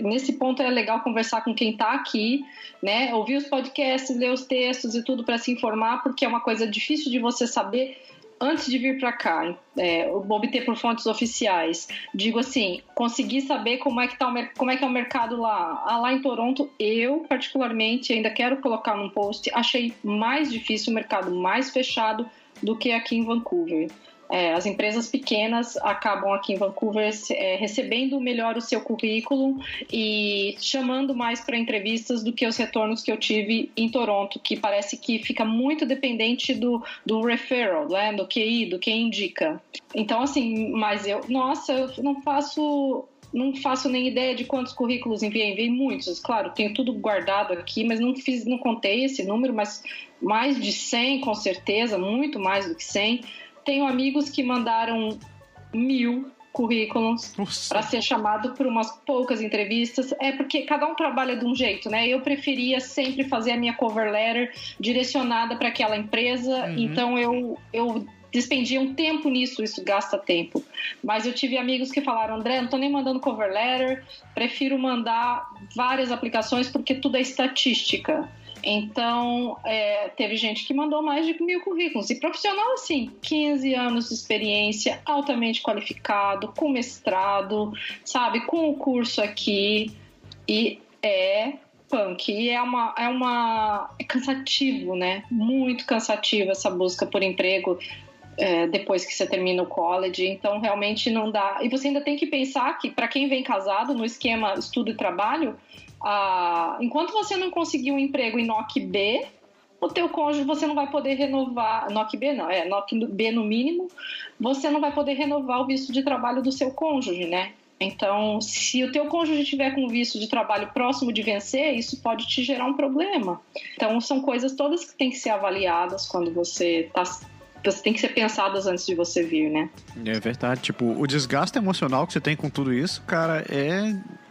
Nesse ponto é legal conversar com quem está aqui, né? Ouvir os podcasts, ler os textos e tudo para se informar, porque é uma coisa difícil de você saber antes de vir para cá, obter por fontes oficiais. Digo assim, conseguir saber como é que é o mercado lá. Lá em Toronto, eu particularmente ainda quero colocar num post, achei mais difícil, o mercado mais fechado do que aqui em Vancouver. As empresas pequenas acabam aqui em Vancouver recebendo melhor o seu currículo e chamando mais para entrevistas do que os retornos que eu tive em Toronto, que parece que fica muito dependente do referral, né? Do QI, do quem indica. Então, assim, mas eu não faço nem ideia de quantos currículos enviei muitos, claro, tenho tudo guardado aqui, mas não contei esse número, mas mais de 100 com certeza, muito mais do que 100. Tenho amigos que mandaram 1000 currículos para ser chamado por umas poucas entrevistas. Porque cada um trabalha de um jeito, né? Eu preferia sempre fazer a minha cover letter direcionada para aquela empresa. Então, eu despendiam tempo nisso, isso gasta tempo. Mas eu tive amigos que falaram, André, não tô nem mandando cover letter, prefiro mandar várias aplicações porque tudo é estatística. Então, teve gente que mandou mais de 1.000 currículos. E profissional, assim, 15 anos de experiência, altamente qualificado, com mestrado, sabe, com o curso aqui. E é punk. E é cansativo, né? Muito cansativo essa busca por emprego depois que você termina o college. Então, realmente não dá. E você ainda tem que pensar que, para quem vem casado, no esquema estudo e trabalho, enquanto você não conseguir um emprego em NOC B, o teu cônjuge você não vai poder renovar, NOC B não, NOC B no mínimo, você não vai poder renovar o visto de trabalho do seu cônjuge, né? Então, se o teu cônjuge tiver com visto de trabalho próximo de vencer, isso pode te gerar um problema. Então, são coisas todas que têm que ser avaliadas quando você tem que ser pensadas antes de você vir, né? É verdade. Tipo, o desgaste emocional que você tem com tudo isso, cara,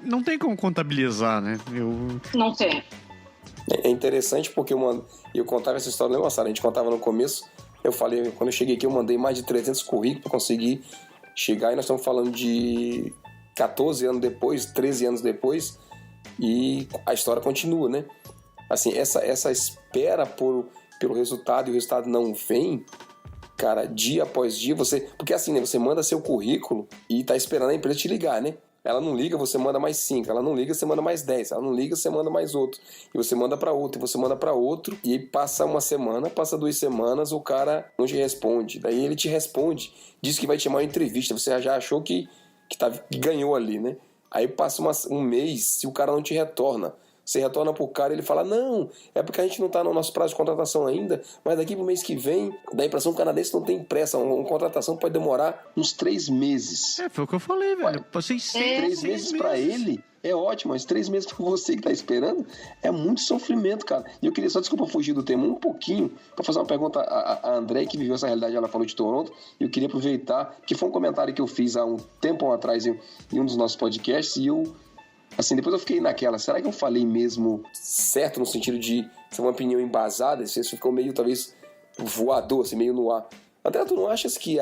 não tem como contabilizar, né? Não tem. É interessante porque eu contava essa história, lembra, Sara? A gente contava no começo, eu falei, quando eu cheguei aqui, eu mandei mais de 300 currículos para conseguir chegar, e nós estamos falando de 14 anos depois, 13 anos depois, e a história continua, né? Assim, essa espera pelo resultado e o resultado não vem, cara, dia após dia, porque assim, né, você manda seu currículo e tá esperando a empresa te ligar, né? Ela não liga, você manda mais 5. Ela não liga, você manda mais 10. Ela não liga, você manda mais outro. E você manda pra outro, e você manda pra outro. E aí passa uma semana, passa 2 semanas, o cara não te responde. Daí ele te responde, diz que vai te chamar uma entrevista. Você já achou que ganhou ali, né? Aí passa um mês, se o cara não te retorna. Você retorna pro cara e ele fala, não, é porque a gente não tá no nosso prazo de contratação ainda, mas daqui pro mês que vem, dá a impressão que o canadense não tem pressa, uma contratação pode demorar uns 3 meses. Foi o que eu falei, velho. Passei 3 meses pra ele é ótimo, mas 3 meses pra você que tá esperando é muito sofrimento, cara. E eu queria só, desculpa, fugir do tema um pouquinho pra fazer uma pergunta a André, que viveu essa realidade, ela falou de Toronto, e eu queria aproveitar, que foi um comentário que eu fiz há um tempo atrás em um dos nossos podcasts, e eu assim, depois eu fiquei naquela, será que eu falei mesmo certo no sentido de ser uma opinião embasada? Isso ficou meio, talvez, voador, assim, meio no ar. André, tu não achas que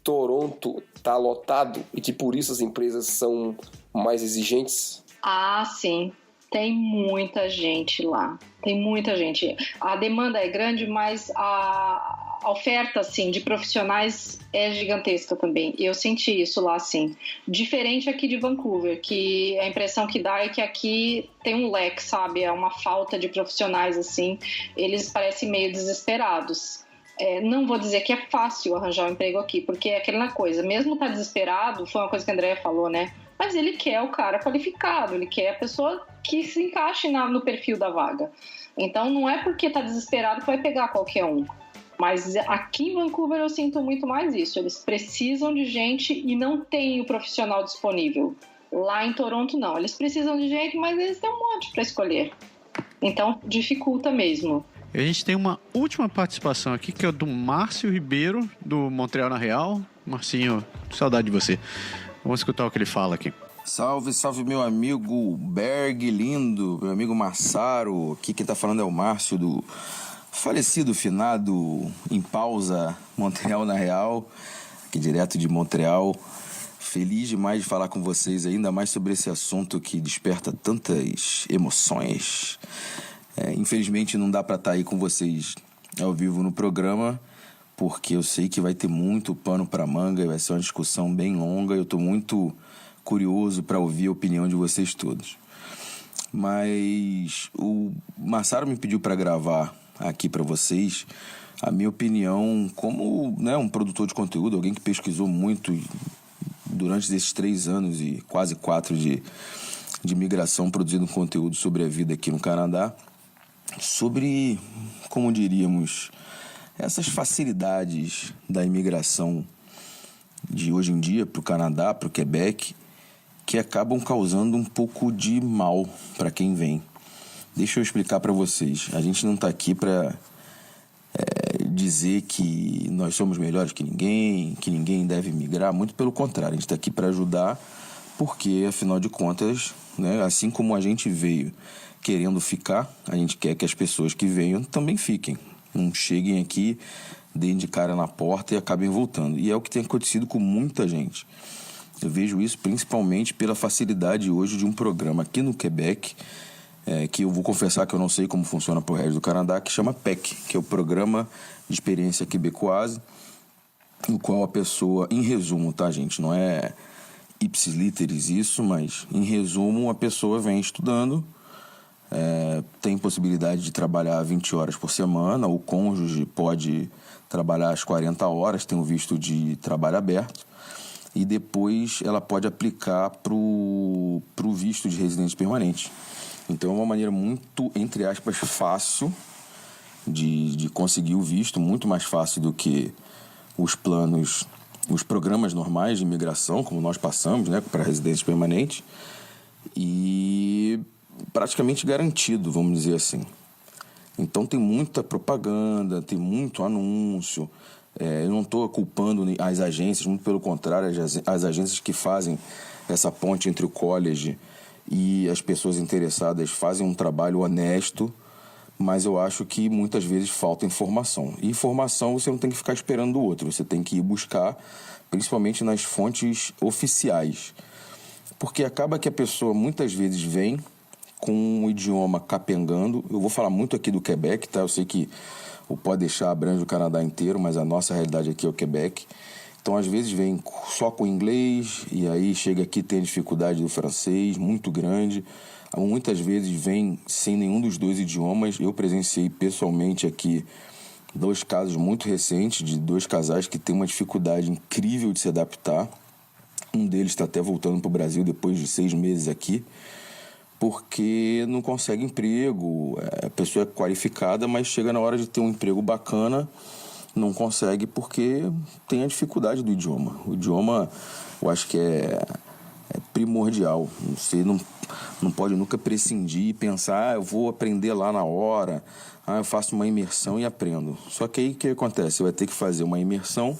Toronto tá lotado e que por isso as empresas são mais exigentes? Ah, sim. Tem muita gente lá. Tem muita gente. A demanda é grande, mas a oferta, assim, de profissionais é gigantesca também. Eu senti isso lá, assim. Diferente aqui de Vancouver, que a impressão que dá é que aqui tem um leque, sabe? É uma falta de profissionais, assim. Eles parecem meio desesperados. Não vou dizer que é fácil arranjar um emprego aqui, porque é aquela coisa. Mesmo tá desesperado, foi uma coisa que a Andrea falou, né? Mas ele quer o cara qualificado, ele quer a pessoa que se encaixe no perfil da vaga. Então não é porque tá desesperado que vai pegar qualquer um. Mas aqui em Vancouver eu sinto muito mais isso. Eles precisam de gente e não tem o profissional disponível. Lá em Toronto não. Eles precisam de gente, mas eles têm um monte para escolher. Então dificulta mesmo. A gente tem uma última participação aqui, que é do Márcio Ribeiro, do Montreal na Real. Marcinho, saudade de você. Vamos escutar o que ele fala aqui. Salve, salve, meu amigo Berg lindo, meu amigo Massaro. Aqui quem tá falando é o Márcio, do falecido, finado, em pausa, Montreal na Real, aqui direto de Montreal. Feliz demais de falar com vocês, ainda mais sobre esse assunto que desperta tantas emoções. Infelizmente não dá para estar aí com vocês ao vivo no programa, porque eu sei que vai ter muito pano para manga e vai ser uma discussão bem longa. Eu estou muito curioso para ouvir a opinião de vocês todos. Mas o Massaro me pediu para gravar aqui para vocês a minha opinião como, né, um produtor de conteúdo, alguém que pesquisou muito durante esses 3 anos e quase 4 de migração, produzindo conteúdo sobre a vida aqui no Canadá, sobre, como diríamos, essas facilidades da imigração de hoje em dia para o Canadá, para o Quebec, que acabam causando um pouco de mal para quem vem. Deixa eu explicar para vocês. A gente não está aqui para dizer que nós somos melhores que ninguém deve migrar. Muito pelo contrário, a gente está aqui para ajudar, porque, afinal de contas, né, assim como a gente veio querendo ficar, a gente quer que as pessoas que venham também fiquem. Não cheguem aqui, deem de cara na porta e acabem voltando. E é o que tem acontecido com muita gente. Eu vejo isso principalmente pela facilidade hoje de um programa aqui no Quebec, que eu vou confessar que eu não sei como funciona para o resto do Canadá, que chama PEC, que é o Programa de Experiência Quebecoise, no qual a pessoa, em resumo, tá, gente? Não é ipsis literis isso, mas em resumo a pessoa vem estudando, tem possibilidade de trabalhar 20 horas por semana, o cônjuge pode trabalhar as 40 horas, tem o visto de trabalho aberto, e depois ela pode aplicar para o visto de residente permanente. Então é uma maneira muito, entre aspas, fácil de conseguir o visto, muito mais fácil do que os programas normais de imigração, como nós passamos, né, para residentes permanentes, e praticamente garantido, vamos dizer assim. Então tem muita propaganda, tem muito anúncio. Eu não estou culpando as agências, muito pelo contrário, as agências que fazem essa ponte entre o college e as pessoas interessadas fazem um trabalho honesto, mas eu acho que muitas vezes falta informação. E informação você não tem que ficar esperando do outro, você tem que ir buscar, principalmente nas fontes oficiais. Porque acaba que a pessoa muitas vezes vem com um idioma capengando. Eu vou falar muito aqui do Quebec, tá? Eu sei que o Pode Deixar abrange o Canadá inteiro, mas a nossa realidade aqui é o Quebec. Então, às vezes, vem só com inglês e aí chega aqui tem dificuldade do francês muito grande. Muitas vezes vem sem nenhum dos dois idiomas. Eu presenciei pessoalmente aqui 2 casos muito recentes de 2 casais que têm uma dificuldade incrível de se adaptar. Um deles está até voltando para o Brasil depois de 6 meses aqui, porque não consegue emprego. A pessoa é qualificada, mas chega na hora de ter um emprego bacana, não consegue porque tem a dificuldade do idioma. O idioma, eu acho que é primordial. Você não pode nunca prescindir e pensar, eu vou aprender lá na hora, eu faço uma imersão e aprendo. Só que aí o que acontece? Você vai ter que fazer uma imersão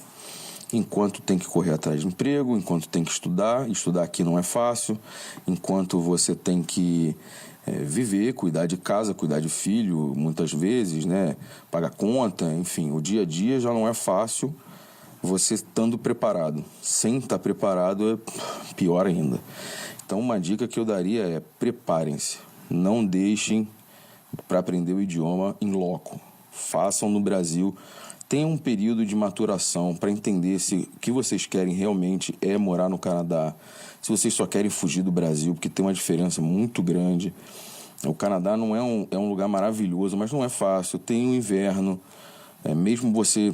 enquanto tem que correr atrás de emprego, enquanto tem que estudar. Estudar aqui não é fácil, enquanto você tem que viver, cuidar de casa, cuidar de filho, muitas vezes, né? Pagar conta, enfim, o dia a dia já não é fácil você estando preparado. Sem estar preparado é pior ainda. Então, uma dica que eu daria é preparem-se. Não deixem para aprender o idioma em loco. Façam no Brasil. Tenham um período de maturação para entender se o que vocês querem realmente é morar no Canadá. Se vocês só querem fugir do Brasil, porque tem uma diferença muito grande. O Canadá não é um lugar maravilhoso, mas não é fácil. Tem o inverno, mesmo você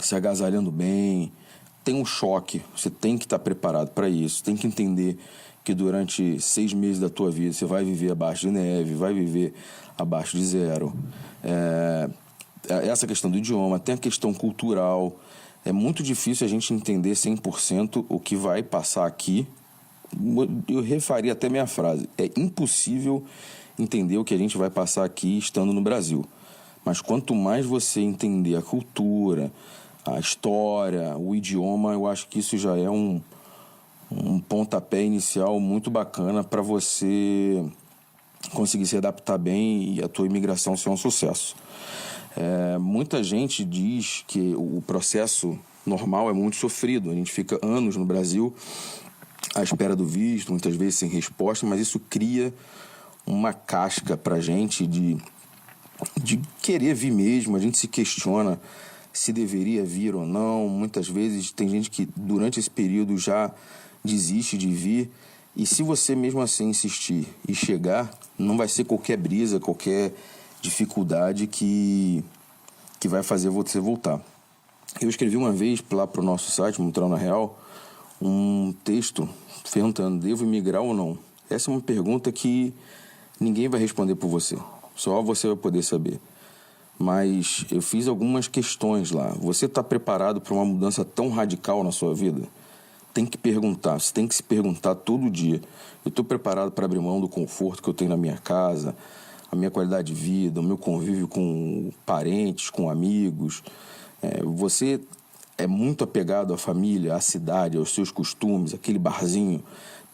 se agasalhando bem, tem um choque. Você tem que estar preparado para isso. Tem que entender que durante 6 meses da tua vida você vai viver abaixo de neve, vai viver abaixo de zero. Essa questão do idioma, tem a questão cultural. É muito difícil a gente entender 100% o que vai passar aqui. Eu refaria até minha frase. É impossível entender o que a gente vai passar aqui estando no Brasil. Mas quanto mais você entender a cultura, a história, o idioma, eu acho que isso já é um pontapé inicial muito bacana para você conseguir se adaptar bem e a tua imigração ser um sucesso. Muita gente diz que o processo normal é muito sofrido. A gente fica anos no Brasil à espera do visto, muitas vezes sem resposta, mas isso cria uma casca pra gente de querer vir mesmo. A gente se questiona se deveria vir ou não. Muitas vezes tem gente que durante esse período já desiste de vir, e se você mesmo assim insistir e chegar, não vai ser qualquer brisa, qualquer dificuldade que vai fazer você voltar. Eu escrevi uma vez lá para o nosso site, Montreal na Real, um texto perguntando: devo imigrar ou não? Essa é uma pergunta que ninguém vai responder por você, só você vai poder saber. Mas eu fiz algumas questões lá. Você está preparado para uma mudança tão radical na sua vida? Tem que perguntar, você tem que se perguntar todo dia: eu estou preparado para abrir mão do conforto que eu tenho na minha casa, a minha qualidade de vida, o meu convívio com parentes, com amigos? Você é muito apegado à família, à cidade, aos seus costumes, aquele barzinho,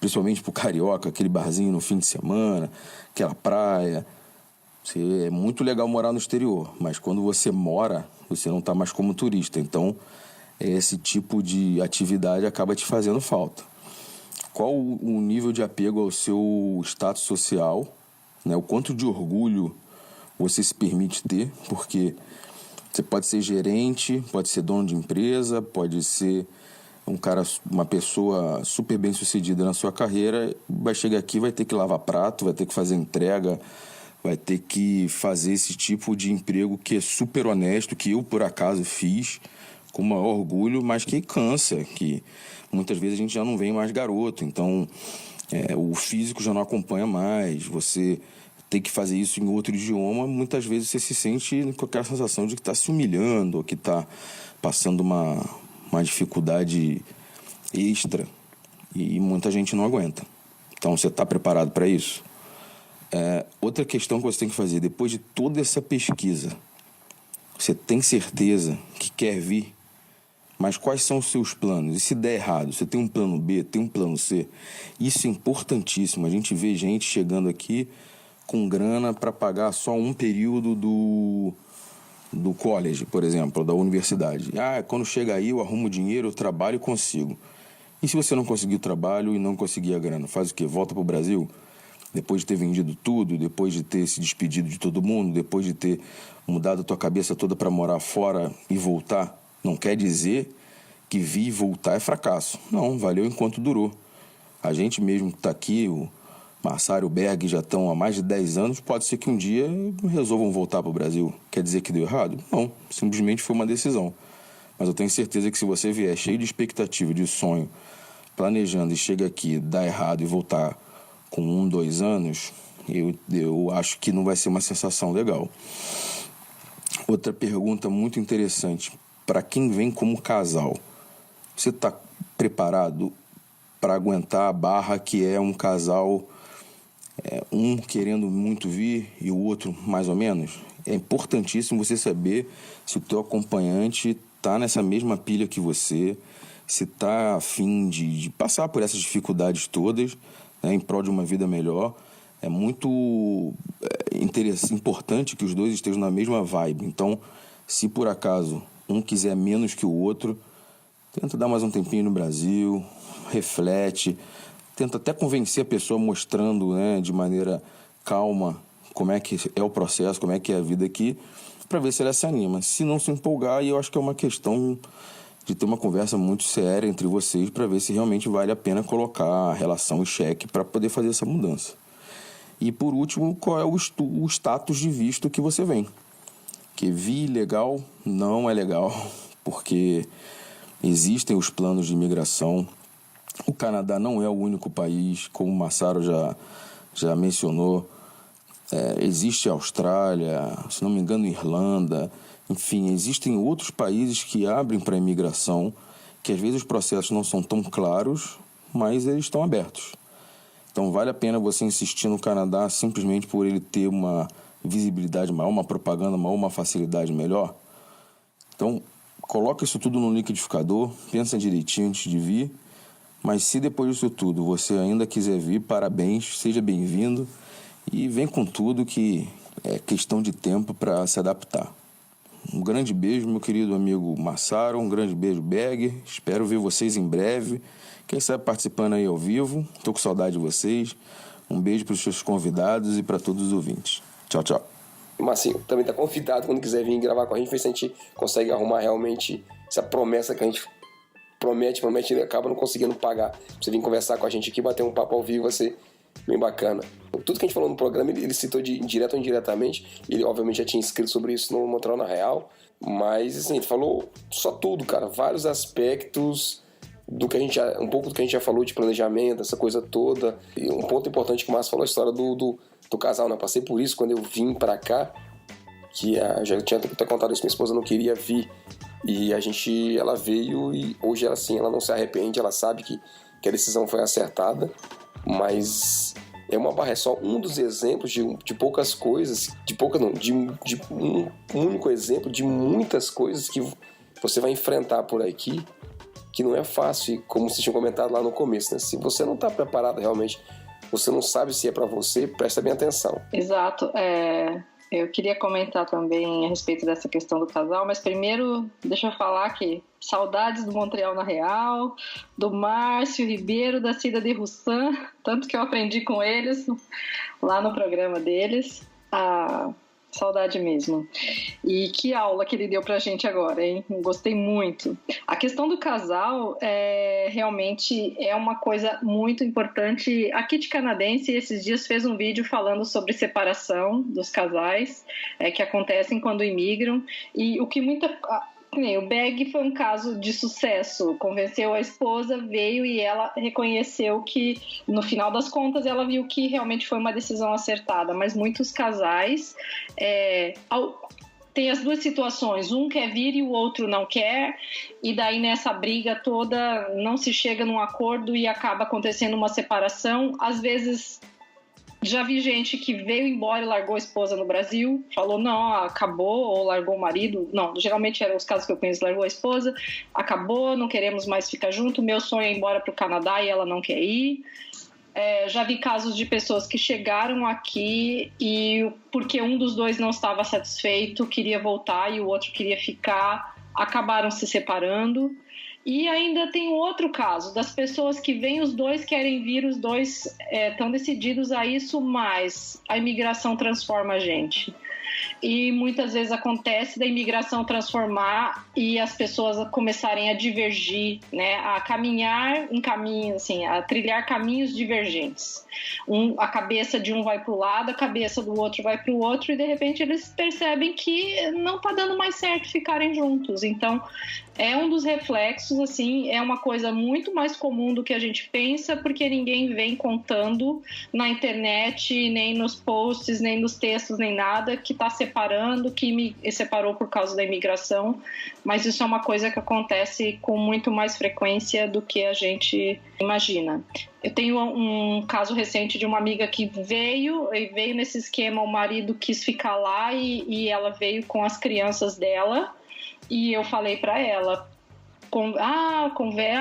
principalmente pro carioca, aquele barzinho no fim de semana, aquela praia. É muito legal morar no exterior, mas quando você mora, você não está mais como turista. Então, esse tipo de atividade acaba te fazendo falta. Qual o nível de apego ao seu status social, né? O quanto de orgulho você se permite ter, porque você pode ser gerente, pode ser dono de empresa, pode ser uma pessoa super bem sucedida na sua carreira, vai chegar aqui, vai ter que lavar prato, vai ter que fazer entrega, vai ter que fazer esse tipo de emprego que é super honesto, que eu por acaso fiz com o maior orgulho, mas que cansa, que muitas vezes a gente já não vem mais garoto, então o físico já não acompanha mais, você tem que fazer isso em outro idioma, muitas vezes você se sente com aquela sensação de que está se humilhando, ou que está passando uma dificuldade extra, e muita gente não aguenta. Então, você está preparado para isso? Outra questão que você tem que fazer, depois de toda essa pesquisa, você tem certeza que quer vir, mas quais são os seus planos? E se der errado, você tem um plano B, tem um plano C? Isso é importantíssimo. A gente vê gente chegando aqui com grana para pagar só um período do college, por exemplo, da universidade. Quando chega aí eu arrumo dinheiro, eu trabalho e consigo. E se você não conseguir o trabalho e não conseguir a grana, faz o quê? Volta para o Brasil? Depois de ter vendido tudo, depois de ter se despedido de todo mundo, depois de ter mudado a tua cabeça toda para morar fora e voltar, não quer dizer que vir e voltar é fracasso. Não, valeu enquanto durou. A gente mesmo que está aqui, o Massaro e o Berg já estão há mais de 10 anos, pode ser que um dia resolvam voltar para o Brasil. Quer dizer que deu errado? Não, simplesmente foi uma decisão. Mas eu tenho certeza que se você vier cheio de expectativa, de sonho, planejando e chega aqui, dá errado e voltar com 1, 2 anos, eu acho que não vai ser uma sensação legal. Outra pergunta muito interessante, para quem vem como casal, você está preparado para aguentar a barra que é um casal, um querendo muito vir e o outro mais ou menos? É importantíssimo você saber se o teu acompanhante está nessa mesma pilha que você, se está a fim de passar por essas dificuldades todas, né, em prol de uma vida melhor. É muito importante que os dois estejam na mesma vibe. Então, se por acaso um quiser menos que o outro, tenta dar mais um tempinho no Brasil, reflete, tenta até convencer a pessoa mostrando, né, de maneira calma como é que é o processo, como é que é a vida aqui, para ver se ela se anima. Se não se empolgar, eu acho que é uma questão de ter uma conversa muito séria entre vocês para ver se realmente vale a pena colocar a relação em xeque para poder fazer essa mudança. E por último, qual é o status de visto que você vem? Que vir legal não é legal, porque existem os planos de imigração. O Canadá não é o único país, como o Massaro já mencionou. Existe a Austrália, se não me engano, Irlanda. Enfim, existem outros países que abrem para a imigração, que às vezes os processos não são tão claros, mas eles estão abertos. Então vale a pena você insistir no Canadá simplesmente por ele ter uma visibilidade maior, uma propaganda maior, uma facilidade melhor? Então, coloca isso tudo no liquidificador, pensa direitinho antes de vir, mas se depois disso tudo você ainda quiser vir, parabéns, seja bem-vindo e vem com tudo, que é questão de tempo para se adaptar. Um grande beijo, meu querido amigo Massaro, um grande beijo, Berg, espero ver vocês em breve, quem sabe participando aí ao vivo, estou com saudade de vocês, um beijo para os seus convidados e para todos os ouvintes. Tchau, tchau. Marcinho, também está convidado quando quiser vir gravar com a gente, ver se a gente consegue arrumar realmente essa promessa que a gente promete e acaba não conseguindo pagar. Você vir conversar com a gente aqui, bater um papo ao vivo, vai ser bem bacana. Tudo que a gente falou no programa, ele citou direto ou indiretamente, ele obviamente já tinha escrito sobre isso no Montreal na Real, mas assim, ele falou só tudo, cara, vários aspectos do que um pouco do que a gente já falou de planejamento, essa coisa toda. E um ponto importante que o Márcio falou, a história do casal, né? Passei por isso quando eu vim pra cá, que já tinha até contado isso, minha esposa não queria vir, e ela veio, e hoje ela não se arrepende, ela sabe que a decisão foi acertada, mas é uma barra, é só um dos exemplos de poucas coisas, de um único exemplo de muitas coisas que você vai enfrentar por aqui, que não é fácil, e como vocês tinham comentado lá no começo, né? Se você não está preparado realmente, você não sabe se é para você, presta bem atenção. Exato. Eu queria comentar também a respeito dessa questão do casal, mas primeiro deixa eu falar que saudades do Montreal na Real, do Márcio Ribeiro, da Cida de Roussan, tanto que eu aprendi com eles lá no programa deles. Saudade mesmo. E que aula que ele deu pra gente agora, hein? Gostei muito. A questão do casal realmente é uma coisa muito importante. A Kit Canadense esses dias fez um vídeo falando sobre separação dos casais que acontecem quando imigram. E o que o Beg foi um caso de sucesso, convenceu a esposa, veio e ela reconheceu que, no final das contas, ela viu que realmente foi uma decisão acertada, mas muitos casais tem as duas situações, um quer vir e o outro não quer, e daí nessa briga toda não se chega num acordo e acaba acontecendo uma separação. Às vezes já vi gente que veio embora e largou a esposa no Brasil, falou não, acabou, ou largou o marido. Não, geralmente eram os casos que eu conheço, largou a esposa, acabou, não queremos mais ficar junto, meu sonho é ir embora para o Canadá e ela não quer ir. Já vi casos de pessoas que chegaram aqui e porque um dos dois não estava satisfeito, queria voltar e o outro queria ficar, acabaram se separando. E ainda tem outro caso, das pessoas que vêm, os dois querem vir, os dois estão decididos a isso, mas a imigração transforma a gente. E muitas vezes acontece da imigração transformar e as pessoas começarem a divergir, né? A caminhar em caminhos, assim, a trilhar caminhos divergentes. A cabeça de um vai para o lado, a cabeça do outro vai para o outro e de repente eles percebem que não está dando mais certo ficarem juntos. Então, é um dos reflexos, assim, é uma coisa muito mais comum do que a gente pensa, porque ninguém vem contando na internet, nem nos posts, nem nos textos, nem nada, que está separando, que me separou por causa da imigração, mas isso é uma coisa que acontece com muito mais frequência do que a gente imagina. Eu tenho um caso recente de uma amiga que veio nesse esquema, o marido quis ficar lá e ela veio com as crianças dela. E eu falei para ela,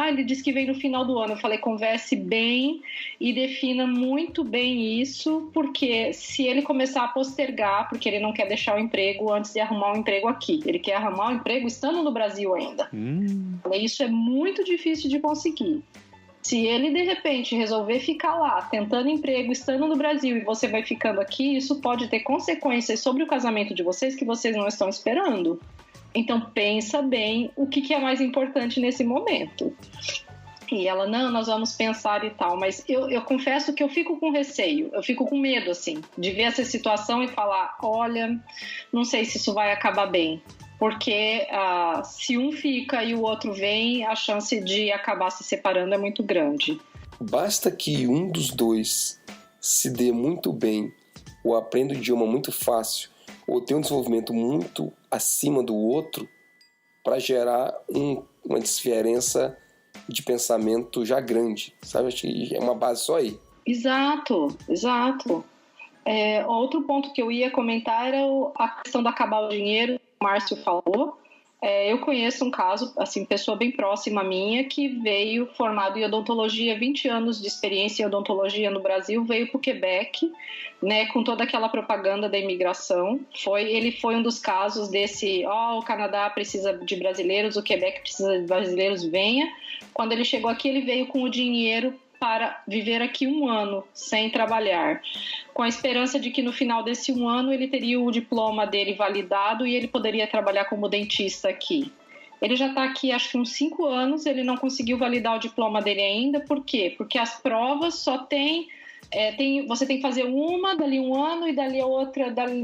ele disse que vem no final do ano. Eu falei, converse bem e defina muito bem isso, porque se ele começar a postergar, porque ele não quer deixar o emprego antes de arrumar um emprego aqui, ele quer arrumar um emprego estando no Brasil ainda. Isso é muito difícil de conseguir. Se ele, de repente, resolver ficar lá, tentando emprego, estando no Brasil, e você vai ficando aqui, isso pode ter consequências sobre o casamento de vocês que vocês não estão esperando. Então, pensa bem o que é mais importante nesse momento. E ela, não, nós vamos pensar e tal. Mas eu confesso que eu fico com receio, eu fico com medo, assim, de ver essa situação e falar, olha, não sei se isso vai acabar bem. Porque se um fica e o outro vem, a chance de acabar se separando é muito grande. Basta que um dos dois se dê muito bem, ou aprenda o idioma muito fácil, ou tenha um desenvolvimento muito acima do outro, para gerar uma diferença de pensamento já grande, sabe? Acho que é uma base só aí. Exato. Outro ponto que eu ia comentar era a questão de acabar o dinheiro, que o Márcio falou. Eu conheço um caso, assim, pessoa bem próxima minha, que veio formado em odontologia, 20 anos de experiência em odontologia no Brasil, veio para o Quebec, né, com toda aquela propaganda da imigração. Ele foi um dos casos desse, o Canadá precisa de brasileiros, o Quebec precisa de brasileiros, venha. Quando ele chegou aqui, ele veio com o dinheiro para viver aqui 1 ano sem trabalhar, com a esperança de que no final desse 1 ano ele teria o diploma dele validado e ele poderia trabalhar como dentista aqui. Ele já está aqui acho que uns 5 anos, ele não conseguiu validar o diploma dele ainda. Por quê? Porque as provas só você tem que fazer uma, dali 1 ano, e dali a outra, dali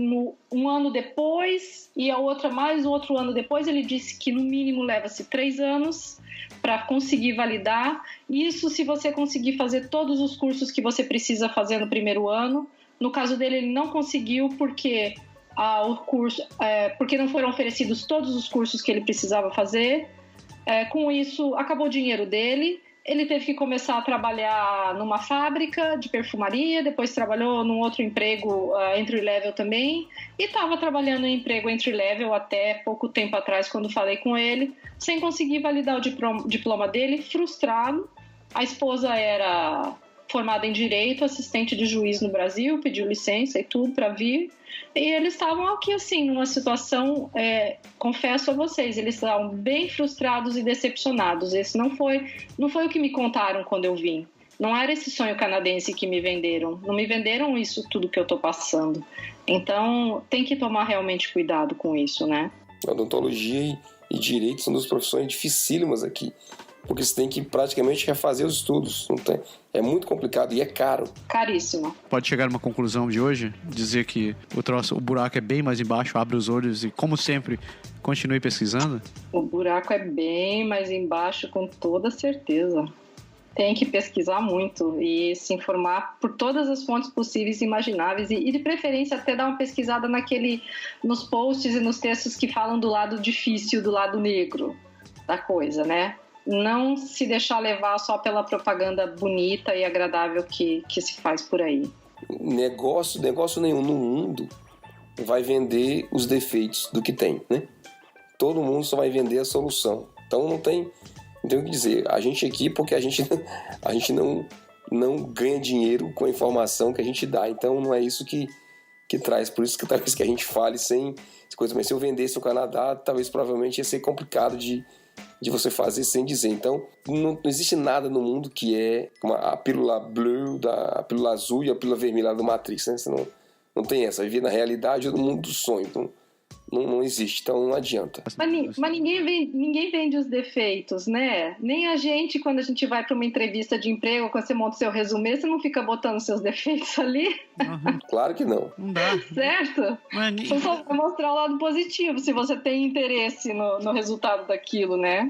1 ano depois, e a outra mais outro ano depois. Ele disse que no mínimo leva-se 3 anos para conseguir validar. Isso se você conseguir fazer todos os cursos que você precisa fazer no primeiro ano. No caso dele, ele não conseguiu porque porque não foram oferecidos todos os cursos que ele precisava fazer. Com isso, acabou o dinheiro dele. Ele teve que começar a trabalhar numa fábrica de perfumaria, depois trabalhou num outro emprego entry-level também, e estava trabalhando em emprego entry-level até pouco tempo atrás, quando falei com ele, sem conseguir validar o diploma dele, frustrado. A esposa era formada em Direito, assistente de juiz no Brasil, pediu licença e tudo para vir. E eles estavam aqui, assim, numa situação, confesso a vocês, eles estavam bem frustrados e decepcionados. Esse não foi o que me contaram quando eu vim. Não era esse sonho canadense que me venderam. Não me venderam isso tudo que eu estou passando. Então, tem que tomar realmente cuidado com isso, né? Odontologia e direito são duas profissões dificílimas aqui. Porque você tem que praticamente refazer os estudos. Não tem. É muito complicado e é caro. Caríssimo. Pode chegar a uma conclusão de hoje? Dizer que o buraco é bem mais embaixo, abre os olhos e, como sempre, continue pesquisando? O buraco é bem mais embaixo, com toda certeza. Tem que pesquisar muito e se informar por todas as fontes possíveis e imagináveis e de preferência até dar uma pesquisada nos posts e nos textos que falam do lado difícil, do lado negro da coisa, né? Não se deixar levar só pela propaganda bonita e agradável que se faz por aí. Negócio nenhum no mundo vai vender os defeitos do que tem, né? Todo mundo só vai vender a solução. Então não tem o que dizer. A gente aqui, porque a gente não ganha dinheiro com a informação que a gente dá. Então não é isso que traz. Por isso que talvez que a gente fale sem coisa. Mas se eu vendesse o Canadá, talvez provavelmente ia ser complicado de você fazer sem dizer. Então, não existe nada no mundo que é a pílula blue, a pílula azul e a pílula vermelha do Matrix, né? Você não tem essa. Viver na realidade ou no mundo do sonho. Então, não existe. Então, não adianta. Mas ninguém vende os defeitos, né? Nem a gente, quando a gente vai para uma entrevista de emprego, quando você monta o seu resumê, você não fica botando seus defeitos ali? Uhum. Claro que não. Não dá. Certo? Você só vai mostrar o lado positivo, se você tem interesse no resultado daquilo, né?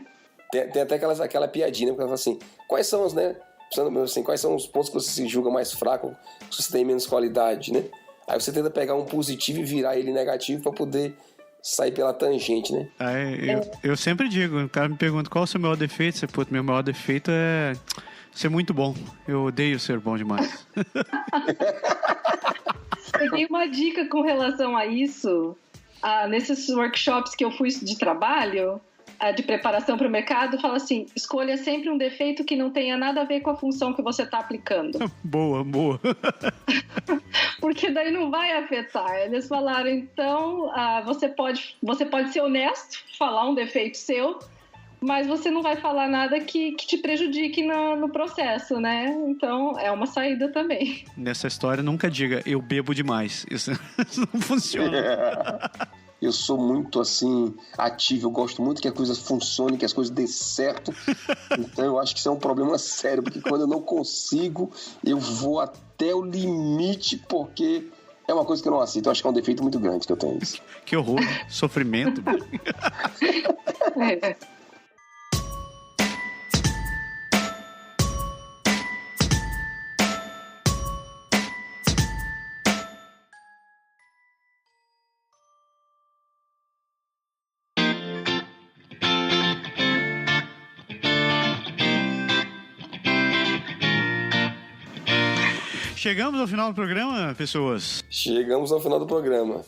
Tem até aquela piadinha, porque ela fala assim, quais são os pontos que você se julga mais fraco, que você tem menos qualidade, né? Aí você tenta pegar um positivo e virar ele negativo para poder sair pela tangente, né? Eu sempre digo, o cara me pergunta qual é o seu maior defeito, você, pô, meu maior defeito é ser muito bom. Eu odeio ser bom demais. Eu tenho uma dica com relação a isso. Nesses workshops que eu fui de trabalho, de preparação para o mercado, fala assim, escolha sempre um defeito que não tenha nada a ver com a função que você está aplicando. Boa. Porque daí não vai afetar. Eles falaram, então, você pode ser honesto, falar um defeito seu, mas você não vai falar nada que te prejudique no processo, né? Então, é uma saída também. Nessa história, nunca diga, eu bebo demais. Isso não funciona. Eu sou muito, assim, ativo. Eu gosto muito que as coisas funcionem, que as coisas dêem certo. Então, eu acho que isso é um problema sério, porque quando eu não consigo, eu vou até o limite, porque é uma coisa que eu não aceito. Eu acho que é um defeito muito grande que eu tenho isso. Que horror, sofrimento. Chegamos ao final do programa, pessoas? Chegamos ao final do programa.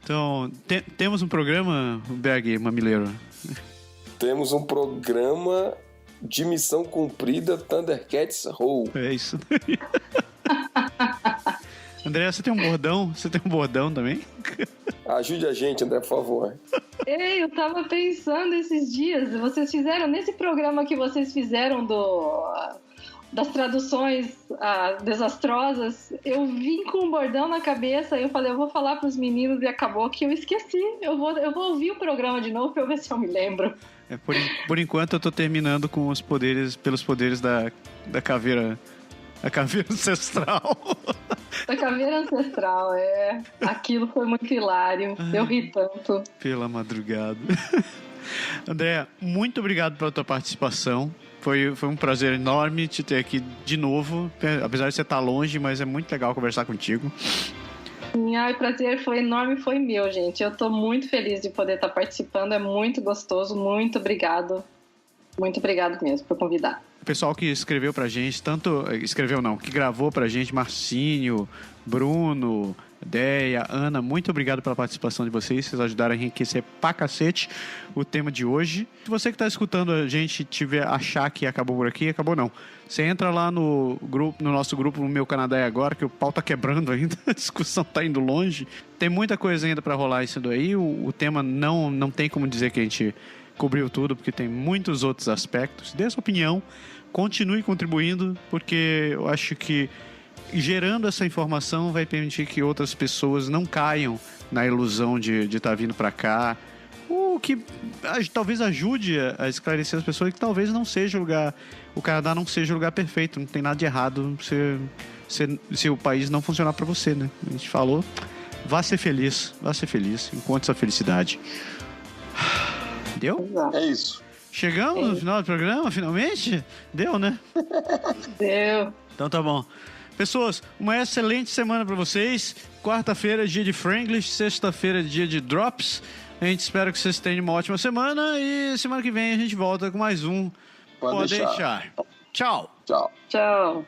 Então, temos um programa, Berg Mamileiro? Temos um programa de missão cumprida, Thundercats Roll. É isso daí. André, você tem um bordão? Você tem um bordão também? Ajude a gente, André, por favor. Ei, eu tava pensando esses dias, vocês fizeram, nesse programa que vocês fizeram das traduções desastrosas, eu vim com um bordão na cabeça e eu falei, eu vou falar pros meninos e acabou que eu esqueci. Eu vou ouvir o programa de novo pra eu ver se eu me lembro. Por enquanto eu tô terminando com pelos poderes da caveira. A caveira ancestral. A caveira ancestral, aquilo foi muito hilário. Eu ri tanto. Pela madrugada. André, muito obrigado pela tua participação. Foi um prazer enorme te ter aqui de novo. Apesar de você estar longe, mas é muito legal conversar contigo. O prazer foi enorme, foi meu, gente. Eu tô muito feliz de poder estar participando. É muito gostoso. Muito obrigado. Muito obrigado mesmo por convidar. pessoal que escreveu pra gente, que gravou pra gente, Marcinho, Bruno, Deia, Ana, muito obrigado pela participação de vocês ajudaram a enriquecer pra cacete o tema de hoje. Se você que tá escutando a gente achar que acabou por aqui, acabou não. Você entra lá no nosso grupo, no Meu Canadá é Agora, que o pau tá quebrando ainda, a discussão tá indo longe. Tem muita coisa ainda pra rolar isso daí, o tema não tem como dizer que a gente cobriu tudo, porque tem muitos outros aspectos. Dê sua opinião, continue contribuindo, porque eu acho que gerando essa informação vai permitir que outras pessoas não caiam na ilusão de estar vindo para cá, o que talvez ajude a esclarecer as pessoas que talvez não seja o Canadá não seja o lugar perfeito, não tem nada de errado se o país não funcionar para você, né? A gente falou, vá ser feliz, encontre sua felicidade. Deu? É isso. Chegamos no final do programa, finalmente? Deu, né? Deu. Então tá bom. Pessoas, uma excelente semana para vocês. Quarta-feira é dia de Franglish, sexta-feira é dia de Drops. A gente espera que vocês tenham uma ótima semana e semana que vem a gente volta com mais um Pode deixar. Tchau. Tchau. Tchau.